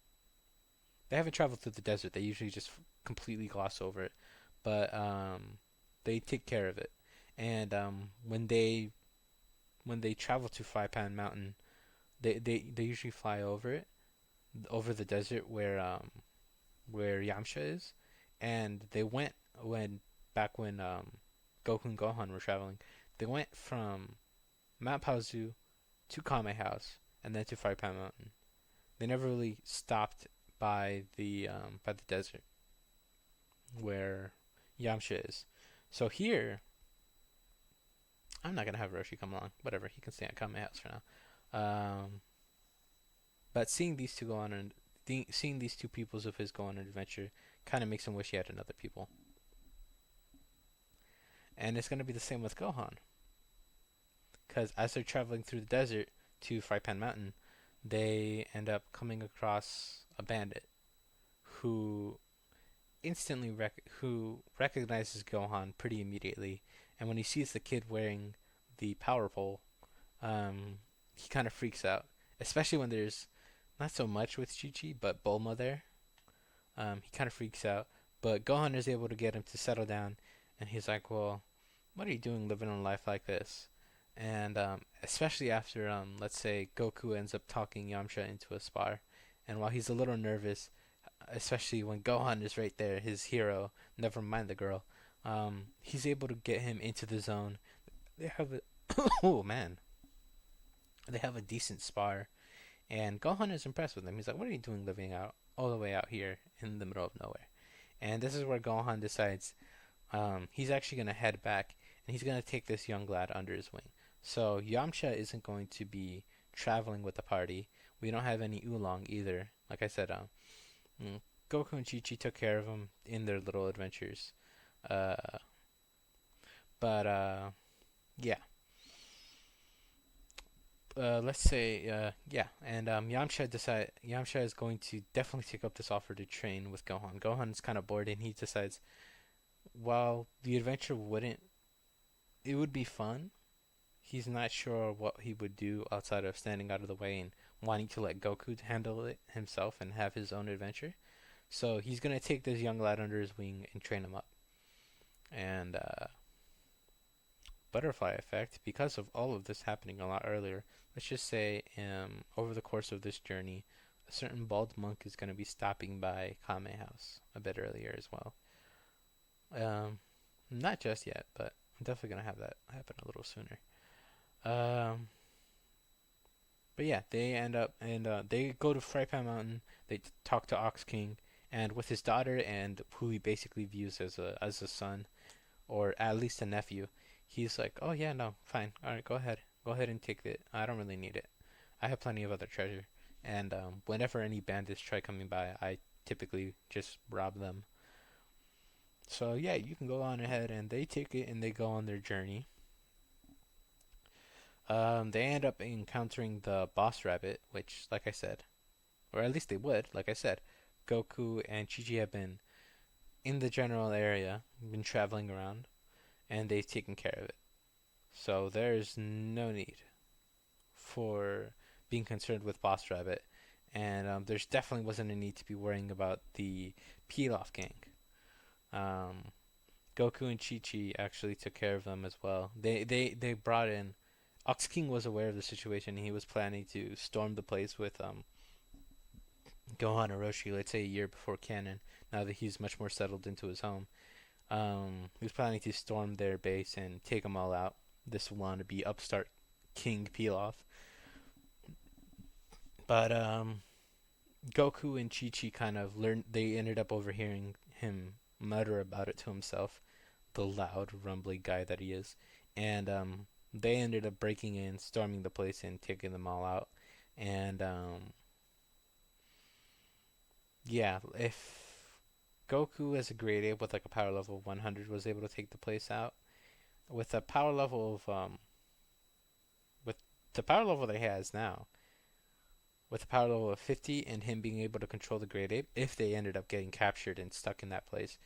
They haven't traveled through the desert. They usually just completely gloss over it, but they take care of it. And when they travel to Fry Pan Mountain, they usually fly over it, over the desert where Yamcha is, and they went when back when Goku and Gohan were traveling. They went from Mount Paozu to Kame House and then to Fry Pan Mountain. They never really stopped by the desert where Yamcha is. So here, I'm not gonna have Roshi come along. Whatever, he can stay at Kame House for now. But seeing these two go on and seeing these two peoples of his go on an adventure kind of makes him wish he had another people. And it's gonna be the same with Gohan, because as they're traveling through the desert to Fry Pan Mountain, they end up coming across a bandit who who recognizes Gohan pretty immediately, and when he sees the kid wearing the power pole, he kind of freaks out, especially when there's not so much with Chi Chi, but Bulma there. He kind of freaks out, but Gohan is able to get him to settle down, and he's like, "Well, what are you doing living a life like this?" And especially after, let's say, Goku ends up talking Yamcha into a spar, and while he's a little nervous, especially when Gohan is right there, his hero, never mind the girl, he's able to get him into the zone. They have a oh man, they have a decent spar, and Gohan is impressed with him. He's like, "What are you doing living out all the way out here in the middle of nowhere?" And this is where Gohan decides he's actually gonna head back, and he's gonna take this young lad under his wing. So Yamcha isn't going to be traveling with the party. We don't have any Oolong either. Like I said, Goku and Chi Chi took care of him in their little adventures. Uh, but yeah. Let's say yeah, and Yamcha is going to definitely take up this offer to train with Gohan. Gohan is kind of bored, and he decides, while the adventure wouldn't, it would be fun. He's not sure what he would do outside of standing out of the way and wanting to let Goku handle it himself and have his own adventure. So he's gonna take this young lad under his wing and train him up. And butterfly effect, because of all of this happening a lot earlier, let's just say over the course of this journey, a certain bald monk is gonna be stopping by Kame House a bit earlier as well. Um, Not just yet, but I'm definitely gonna have that happen a little sooner. Um, but yeah, they end up and they go to Fry Pan Mountain. They talk to Ox King, and with his daughter and who he basically views as a son or at least a nephew. He's like, "Oh yeah, no, fine. All right, go ahead and take it. I don't really need it. I have plenty of other treasure." And whenever any bandits try coming by, I typically just rob them. So yeah, you can go on ahead, and they take it and they go on their journey. They end up encountering the boss rabbit, which, like I said, or at least they would, like I said, Goku and Chi-Chi have been in the general area, been traveling around, and they've taken care of it. So there's no need for being concerned with Boss Rabbit, and there's definitely wasn't a need to be worrying about the Pilaf gang. Um, Goku and Chi Chi actually took care of them as well. They brought in. Ox King was aware of the situation. He was planning to storm the place with Gohan and Roshi, let's say a year before canon. Now that he's much more settled into his home, he was planning to storm their base and take them all out. This wannabe upstart King Pilaf. But Goku and Chi Chi kind of learned. They ended up overhearing him mutter about it to himself, the loud, rumbly guy that he is, and they ended up breaking in, storming the place, and taking them all out. And yeah, if Goku as a grade 8 with like a power level of 100 was able to take the place out, with a power level of with the power level that he has now, with a power level of 50 and him being able to control the grade 8, if they ended up getting captured and stuck in that place,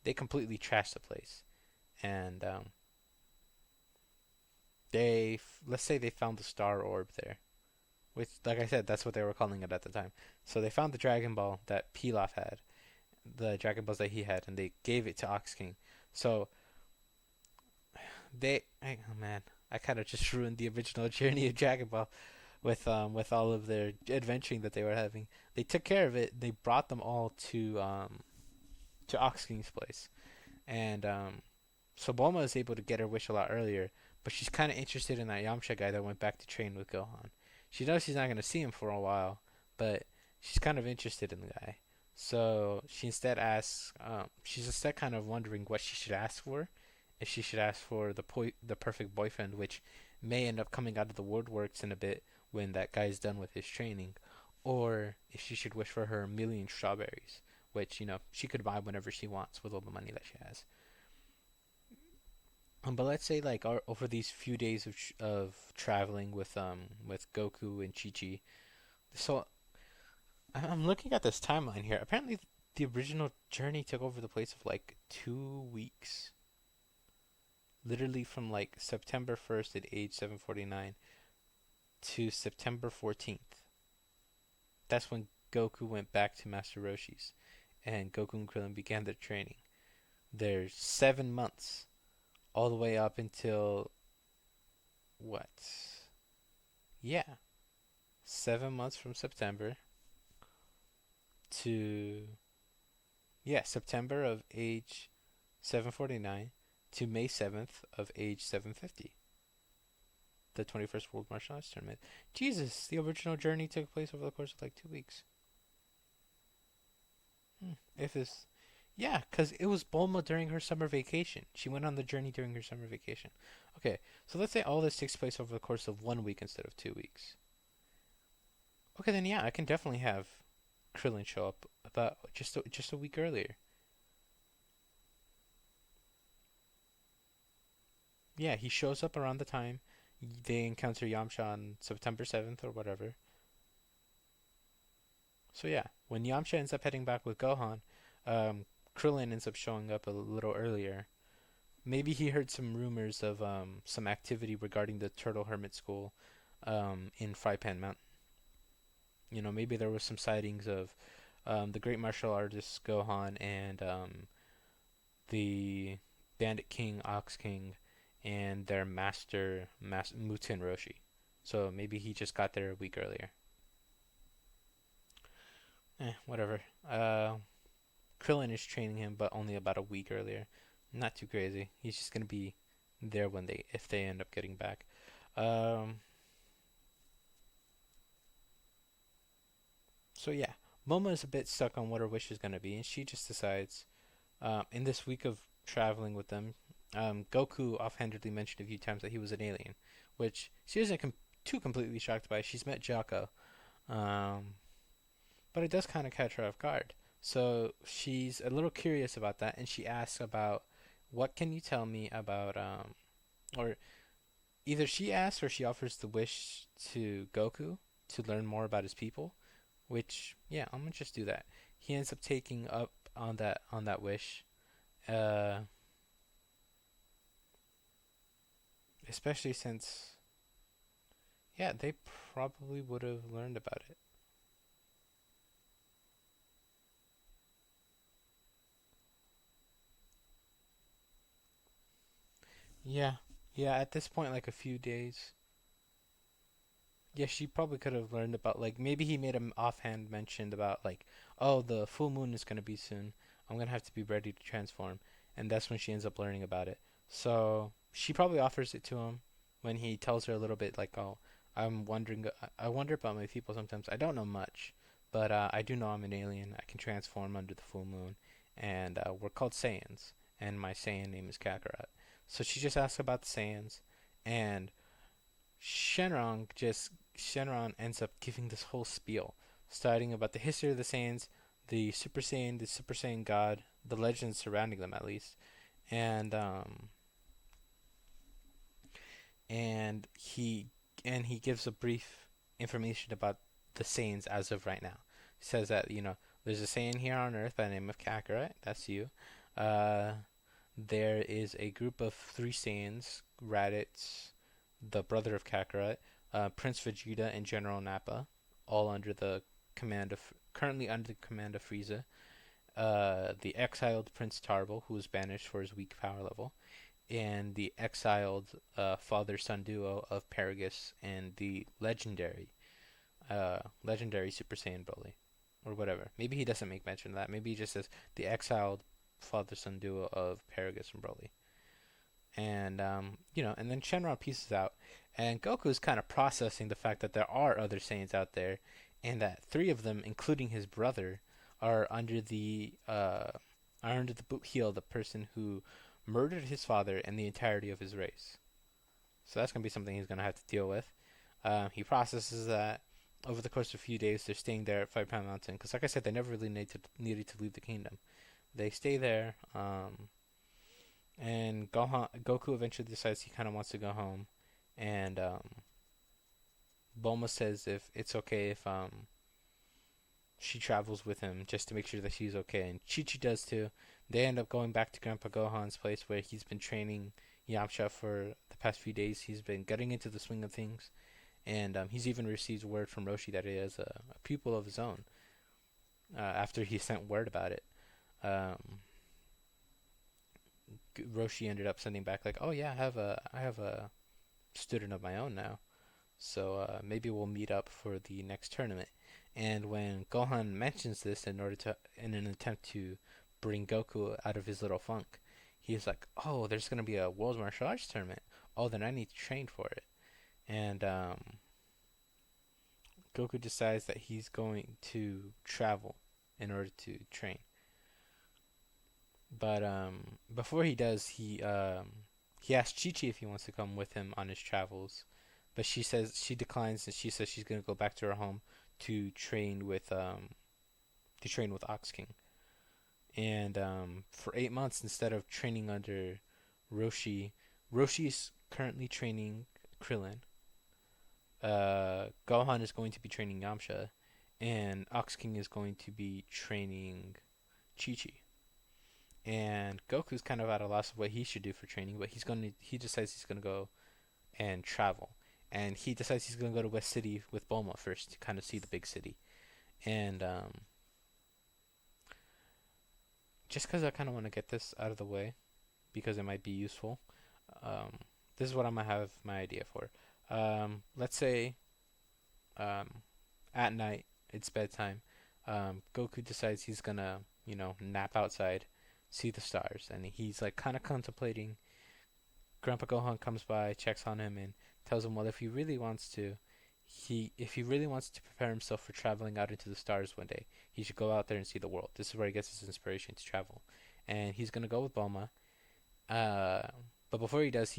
they completely trashed the place. And let's say they found the star orb there, which, like I said, that's what they were calling it at the time. So they found the Dragon Ball that Pilaf had, the Dragon Balls that he had, and they gave it to Ox King. So oh man, I kind of just ruined the original journey of Dragon Ball with all of their adventuring that they were having. They took care of it. They brought them all to Ox King's place, and so Bulma is able to get her wish a lot earlier. But she's kind of interested in that Yamcha guy that went back to train with Gohan. She knows she's not going to see him for a while, but she's kind of interested in the guy. So she instead asks. She's instead kind of wondering what she should ask for. If she should ask for the perfect boyfriend, which may end up coming out of the woodworks in a bit when that guy's done with his training, or if she should wish for her 1,000,000 strawberries, which she could buy whenever she wants with all the money that she has. But let's say like over these few days of traveling with Goku and Chi Chi, so I'm looking at this timeline here. Apparently, the original journey took over the place of like 2 weeks, literally from like September 1st at age 749 to September 14th. That's when Goku went back to Master Roshi's, and Goku and Krillin began their training. There's 7 months, all the way up until what? Yeah, 7 months from September to September of age 749 to May 7th of age 750. The 21st World Martial Arts Tournament. Jesus, the original journey took place over the course of like 2 weeks. If this, yeah, because it was Bulma during her summer vacation. She went on the journey during her summer vacation. Okay, so let's say all this takes place over the course of 1 week instead of 2 weeks. Okay, then yeah, I can definitely have Krillin show up about just a week earlier. Yeah, he shows up around the time they encounter Yamcha on September 7th or whatever. So yeah, when Yamcha ends up heading back with Gohan, Krillin ends up showing up a little earlier. Maybe he heard some rumors of some activity regarding the Turtle Hermit School in Frypan Mountain. Maybe there was some sightings of the great martial artist Gohan and the Bandit King, Ox King, and their master Muten Roshi. So maybe he just got there a week earlier. Whatever. Krillin is training him, but only about a week earlier. Not too crazy. He's just gonna be there if they end up getting back. Um, so yeah, Moma is a bit stuck on what her wish is gonna be, and she just decides, in this week of traveling with them, Goku offhandedly mentioned a few times that he was an alien, which she isn't too completely shocked by. She's met Jocko, um, but it does kind of catch her off guard. So she's a little curious about that, and she asks about, "What can you tell me about?" Or either she asks or she offers the wish to Goku to learn more about his people. Which, yeah, I'm gonna just do that. He ends up taking up on that wish, uh, especially since, yeah, they probably would have learned about it. Yeah, yeah. At this point, like a few days. Yeah, she probably could have learned about, like, maybe he made an offhand mention about like, oh, the full moon is gonna be soon. I'm gonna have to be ready to transform, and that's when she ends up learning about it. So she probably offers it to him when he tells her a little bit like, oh, I wonder about my people sometimes. I don't know much, but I do know I'm an alien. I can transform under the full moon, and we're called Saiyans, and my Saiyan name is Kakarot. So she just asks about the Saiyans, and Shenron ends up giving this whole spiel, starting about the history of the Saiyans, the Super Saiyan God, the legends surrounding them at least, and and he and he gives a brief information about the Saiyans as of right now. He says that there's a Saiyan here on Earth by the name of Kakarot. That's you. Uh, there is a group of three Saiyans: Raditz, the brother of Kakarot, Prince Vegeta, and General Nappa, all under the currently under the command of Frieza. The exiled Prince Tarble, who was banished for his weak power level, and the exiled father-son duo of Paragus and the legendary Super Saiyan Broly, or whatever. Maybe he doesn't make mention of that. Maybe he just says the exiled father-son duo of Paragus and Broly. And and then Shenron pieces out, and Goku is kind of processing the fact that there are other Saiyans out there, and that three of them, including his brother, are under the boot heel of the person who murdered his father and the entirety of his race. So that's gonna be something he's gonna have to deal with. He processes that over the course of a few days. They're staying there at Five Pound Mountain because, like I said, they never really needed to leave the kingdom. They stay there, and Goku eventually decides he kind of wants to go home, and Bulma says if it's okay if she travels with him just to make sure that she's okay, and Chi Chi does too. They end up going back to Grandpa Gohan's place where he's been training Yamcha for the past few days. He's been getting into the swing of things, and he's even received word from Roshi that he has a pupil of his own. After he sent word about it, um, Roshi ended up sending back like, "Oh yeah, I have a student of my own now, so maybe we'll meet up for the next tournament." And when Gohan mentions this in an attempt to bring Goku out of his little funk, he's like, "Oh, there's gonna be a World Martial Arts tournament. Oh, then I need to train for it." And Goku decides that he's going to travel in order to train. But before he does, he asks Chi Chi if he wants to come with him on his travels, but she declines, and she says she's gonna go back to her home to train with Ox King. And for 8 months, instead of training under Roshi, Roshi is currently training Krillin. Gohan is going to be training Yamcha, and Ox King is going to be training Chi Chi. And Goku's kind of at a loss of what he should do for training, but he decides he's gonna go and travel, and he decides he's gonna go to West City with Bulma first to kind of see the big city, and just because I kind of want to get this out of the way because it might be useful, um, this is what I'm gonna have my idea for. Let's say at night it's bedtime. Goku decides he's gonna nap outside, see the stars, and he's like kind of contemplating. Grandpa Gohan comes by, checks on him, and tells him, well, if he really wants to prepare himself for traveling out into the stars one day, he should go out there and see the world. This is where he gets his inspiration to travel, and he's gonna go with Bulma. Uh, but before he does,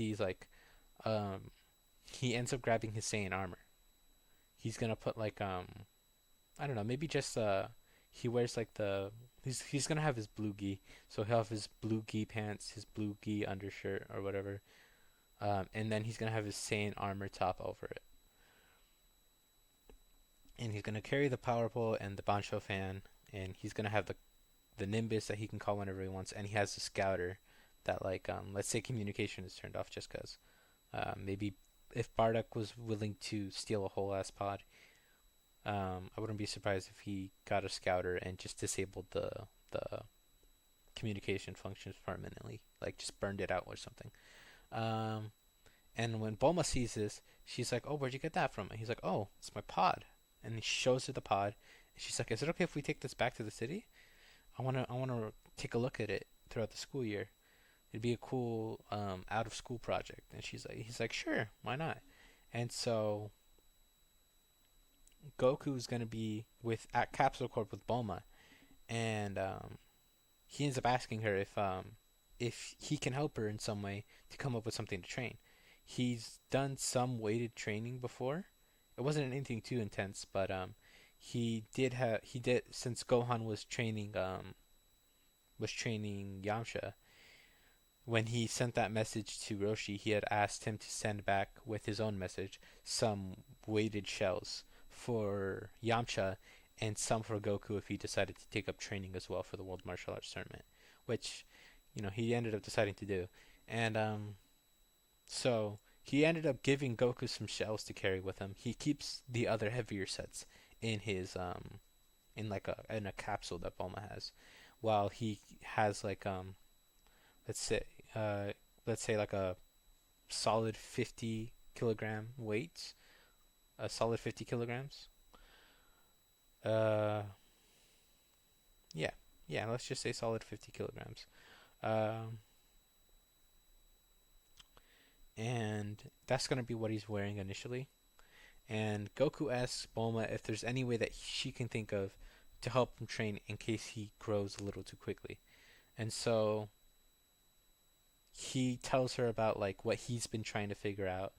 um, he ends up grabbing his Saiyan armor. He's gonna put like I don't know, maybe just he wears like he's gonna have his blue gi, so he'll have his blue gi pants, his blue gi undershirt or whatever, and then he's gonna have his Saiyan armor top over it, and he's gonna carry the power pole and the Bancho fan, and he's gonna have the Nimbus that he can call whenever he wants, and he has the Scouter that like let's say communication is turned off just cause, maybe if Bardock was willing to steal a whole ass pod, I wouldn't be surprised if he got a Scouter and just disabled the communication functions permanently, like just burned it out or something. Um, and when Bulma sees this, she's like, "Oh, where'd you get that from?" And he's like, "Oh, it's my pod." And he shows her the pod. And she's like, "Is it okay if we take this back to the city? I wanna take a look at it throughout the school year. It'd be a cool out of school project." And he's like, "Sure, why not?" And so Goku's gonna be with at Capsule Corp with Bulma, and he ends up asking her if he can help her in some way to come up with something to train. He's done some weighted training before. It wasn't anything too intense, but he did since Gohan was training Yamcha. When he sent that message to Roshi, he had asked him to send back with his own message some weighted shells for Yamcha and some for Goku if he decided to take up training as well for the World Martial Arts Tournament, which he ended up deciding to do. And so he ended up giving Goku some shells to carry with him. He keeps the other heavier sets in his in a capsule that Bulma has, while he has let's say uh let's say like a solid 50 kilogram weight, a solid 50 kilograms. Uh, yeah, yeah. Let's just say solid 50 kilograms. Um, and that's gonna be what he's wearing initially. And Goku asks Bulma if there's any way that she can think of to help him train in case he grows a little too quickly. And so he tells her about like what he's been trying to figure out,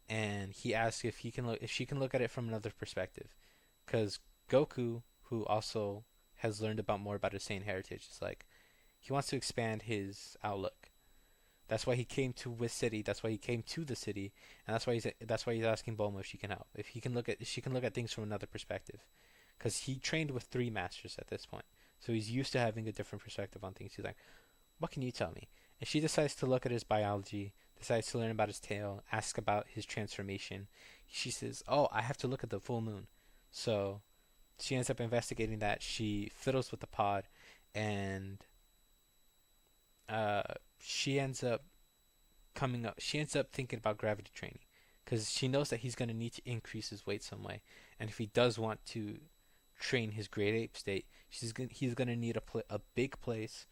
and he asks if she can look at it from another perspective, because Goku, who also has learned about more about his Saiyan heritage, is like he wants to expand his outlook. That's why he came to Wiz City. That's why he came to the city, and that's why he's asking Bulma if she can help. If she can look at things from another perspective, because he trained with three masters at this point, so he's used to having a different perspective on things. He's like, what can you tell me? And she decides to look at his biology, decides to learn about his tail, ask about his transformation. She says, oh, I have to look at the full moon. So she ends up investigating that. She fiddles with the pod, and uh, she ends up she ends up thinking about gravity training, because she knows that he's going to need to increase his weight some way. And if he does want to train his great ape state, he's going to need a big place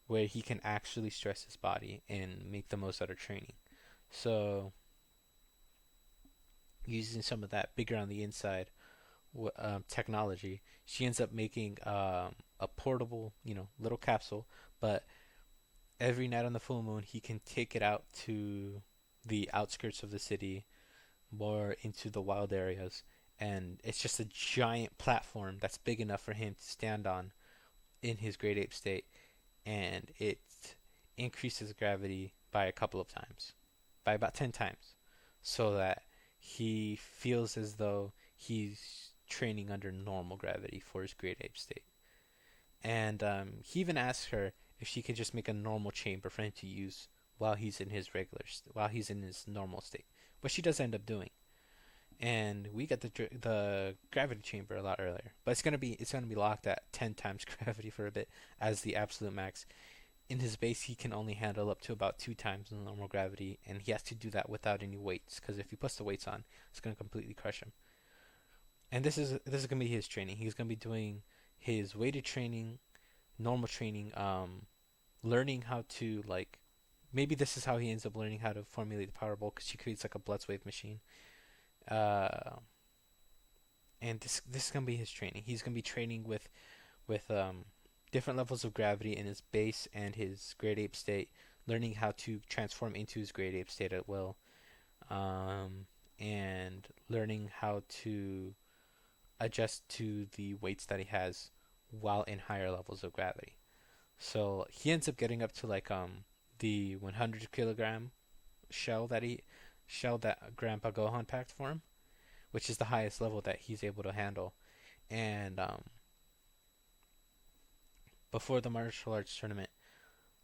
where he can actually stress his body and make the most out of training. So, using some of that bigger on the inside technology, she ends up making a portable, little capsule. But every night on the full moon, he can take it out to the outskirts of the city, more into the wild areas, and it's just a giant platform that's big enough for him to stand on in his great ape state, and it increases gravity by a couple of times, by about 10 times, so that he feels as though he's training under normal gravity for his great ape state. And he even asks her if she could just make a normal chamber for him to use while he's in his while he's in his normal state, but she does end up doing. And we get the gravity chamber a lot earlier, but it's gonna be locked at 10 times gravity for a bit as the absolute max. In his base, he can only handle up to about 2 times the normal gravity, and he has to do that without any weights, because if he puts the weights on, it's gonna completely crush him. And this is gonna be his training. He's gonna be doing his weighted training, normal training, learning how to like. Maybe this is how he ends up learning how to formulate the power bowl, because she creates like a blood wave machine. Uh, and this is gonna be his training. He's gonna be training with different levels of gravity in his base and his great ape state, learning how to transform into his great ape state at will, and learning how to adjust to the weights that he has while in higher levels of gravity. So he ends up getting up to like the 100 kilogram shell that Grandpa Gohan packed for him, which is the highest level that he's able to handle. And before the martial arts tournament,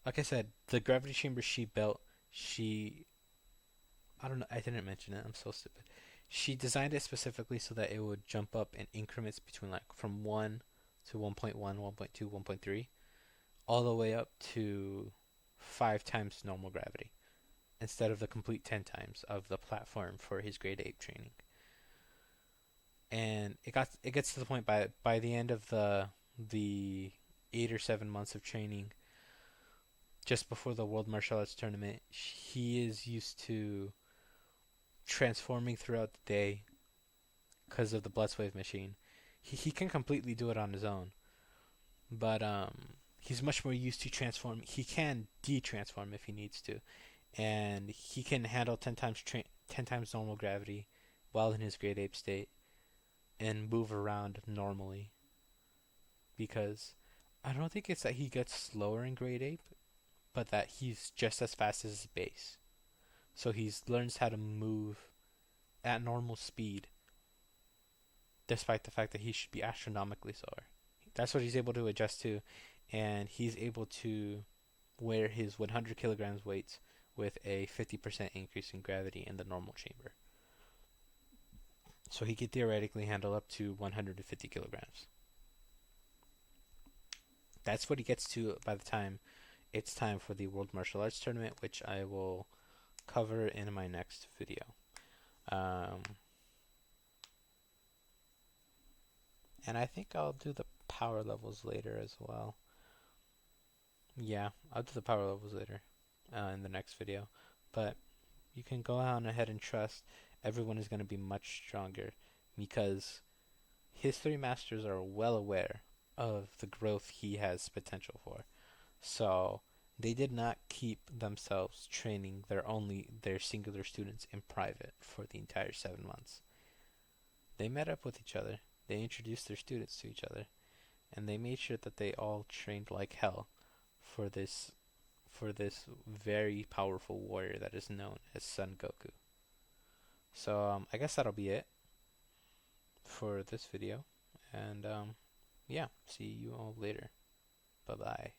like I said, the gravity chamber she built, she I don't know, I didn't mention it. I'm so stupid. She designed it specifically so that it would jump up in increments between like from 1 to 1.1, 1.2, 1.3, all the way up to 5 times normal gravity instead of the complete 10 times of the platform for his grade 8 training. And it gets to the point by the end of the 8 or 7 months of training, just before the World Martial Arts Tournament, he is used to transforming throughout the day, because of the blood wave machine. He can completely do it on his own, but he's much more used to transform. He can de-transform if he needs to, and he can handle 10 times normal gravity while in his great ape state and move around normally. Because I don't think it's that he gets slower in great ape, but that he's just as fast as his base. So he learns how to move at normal speed, despite the fact that he should be astronomically slower. That's what he's able to adjust to, and he's able to wear his 100 kilograms weights with a 50% increase in gravity in the normal chamber. So he could theoretically handle up to 150 kilograms. That's what he gets to by the time it's time for the World Martial Arts Tournament, which I will cover in my next video. And I think I'll do the power levels later as well. Yeah, I'll do the power levels later in the next video. But you can go on ahead and trust everyone is going to be much stronger because his three masters are well aware of the growth he has potential for. So they did not keep themselves training their singular students in private for the entire 7 months. They met up with each other. They introduced their students to each other, and they made sure that they all trained like hell for this very powerful warrior that is known as Son Goku. So I guess that'll be it for this video, and yeah, see you all later. Bye bye.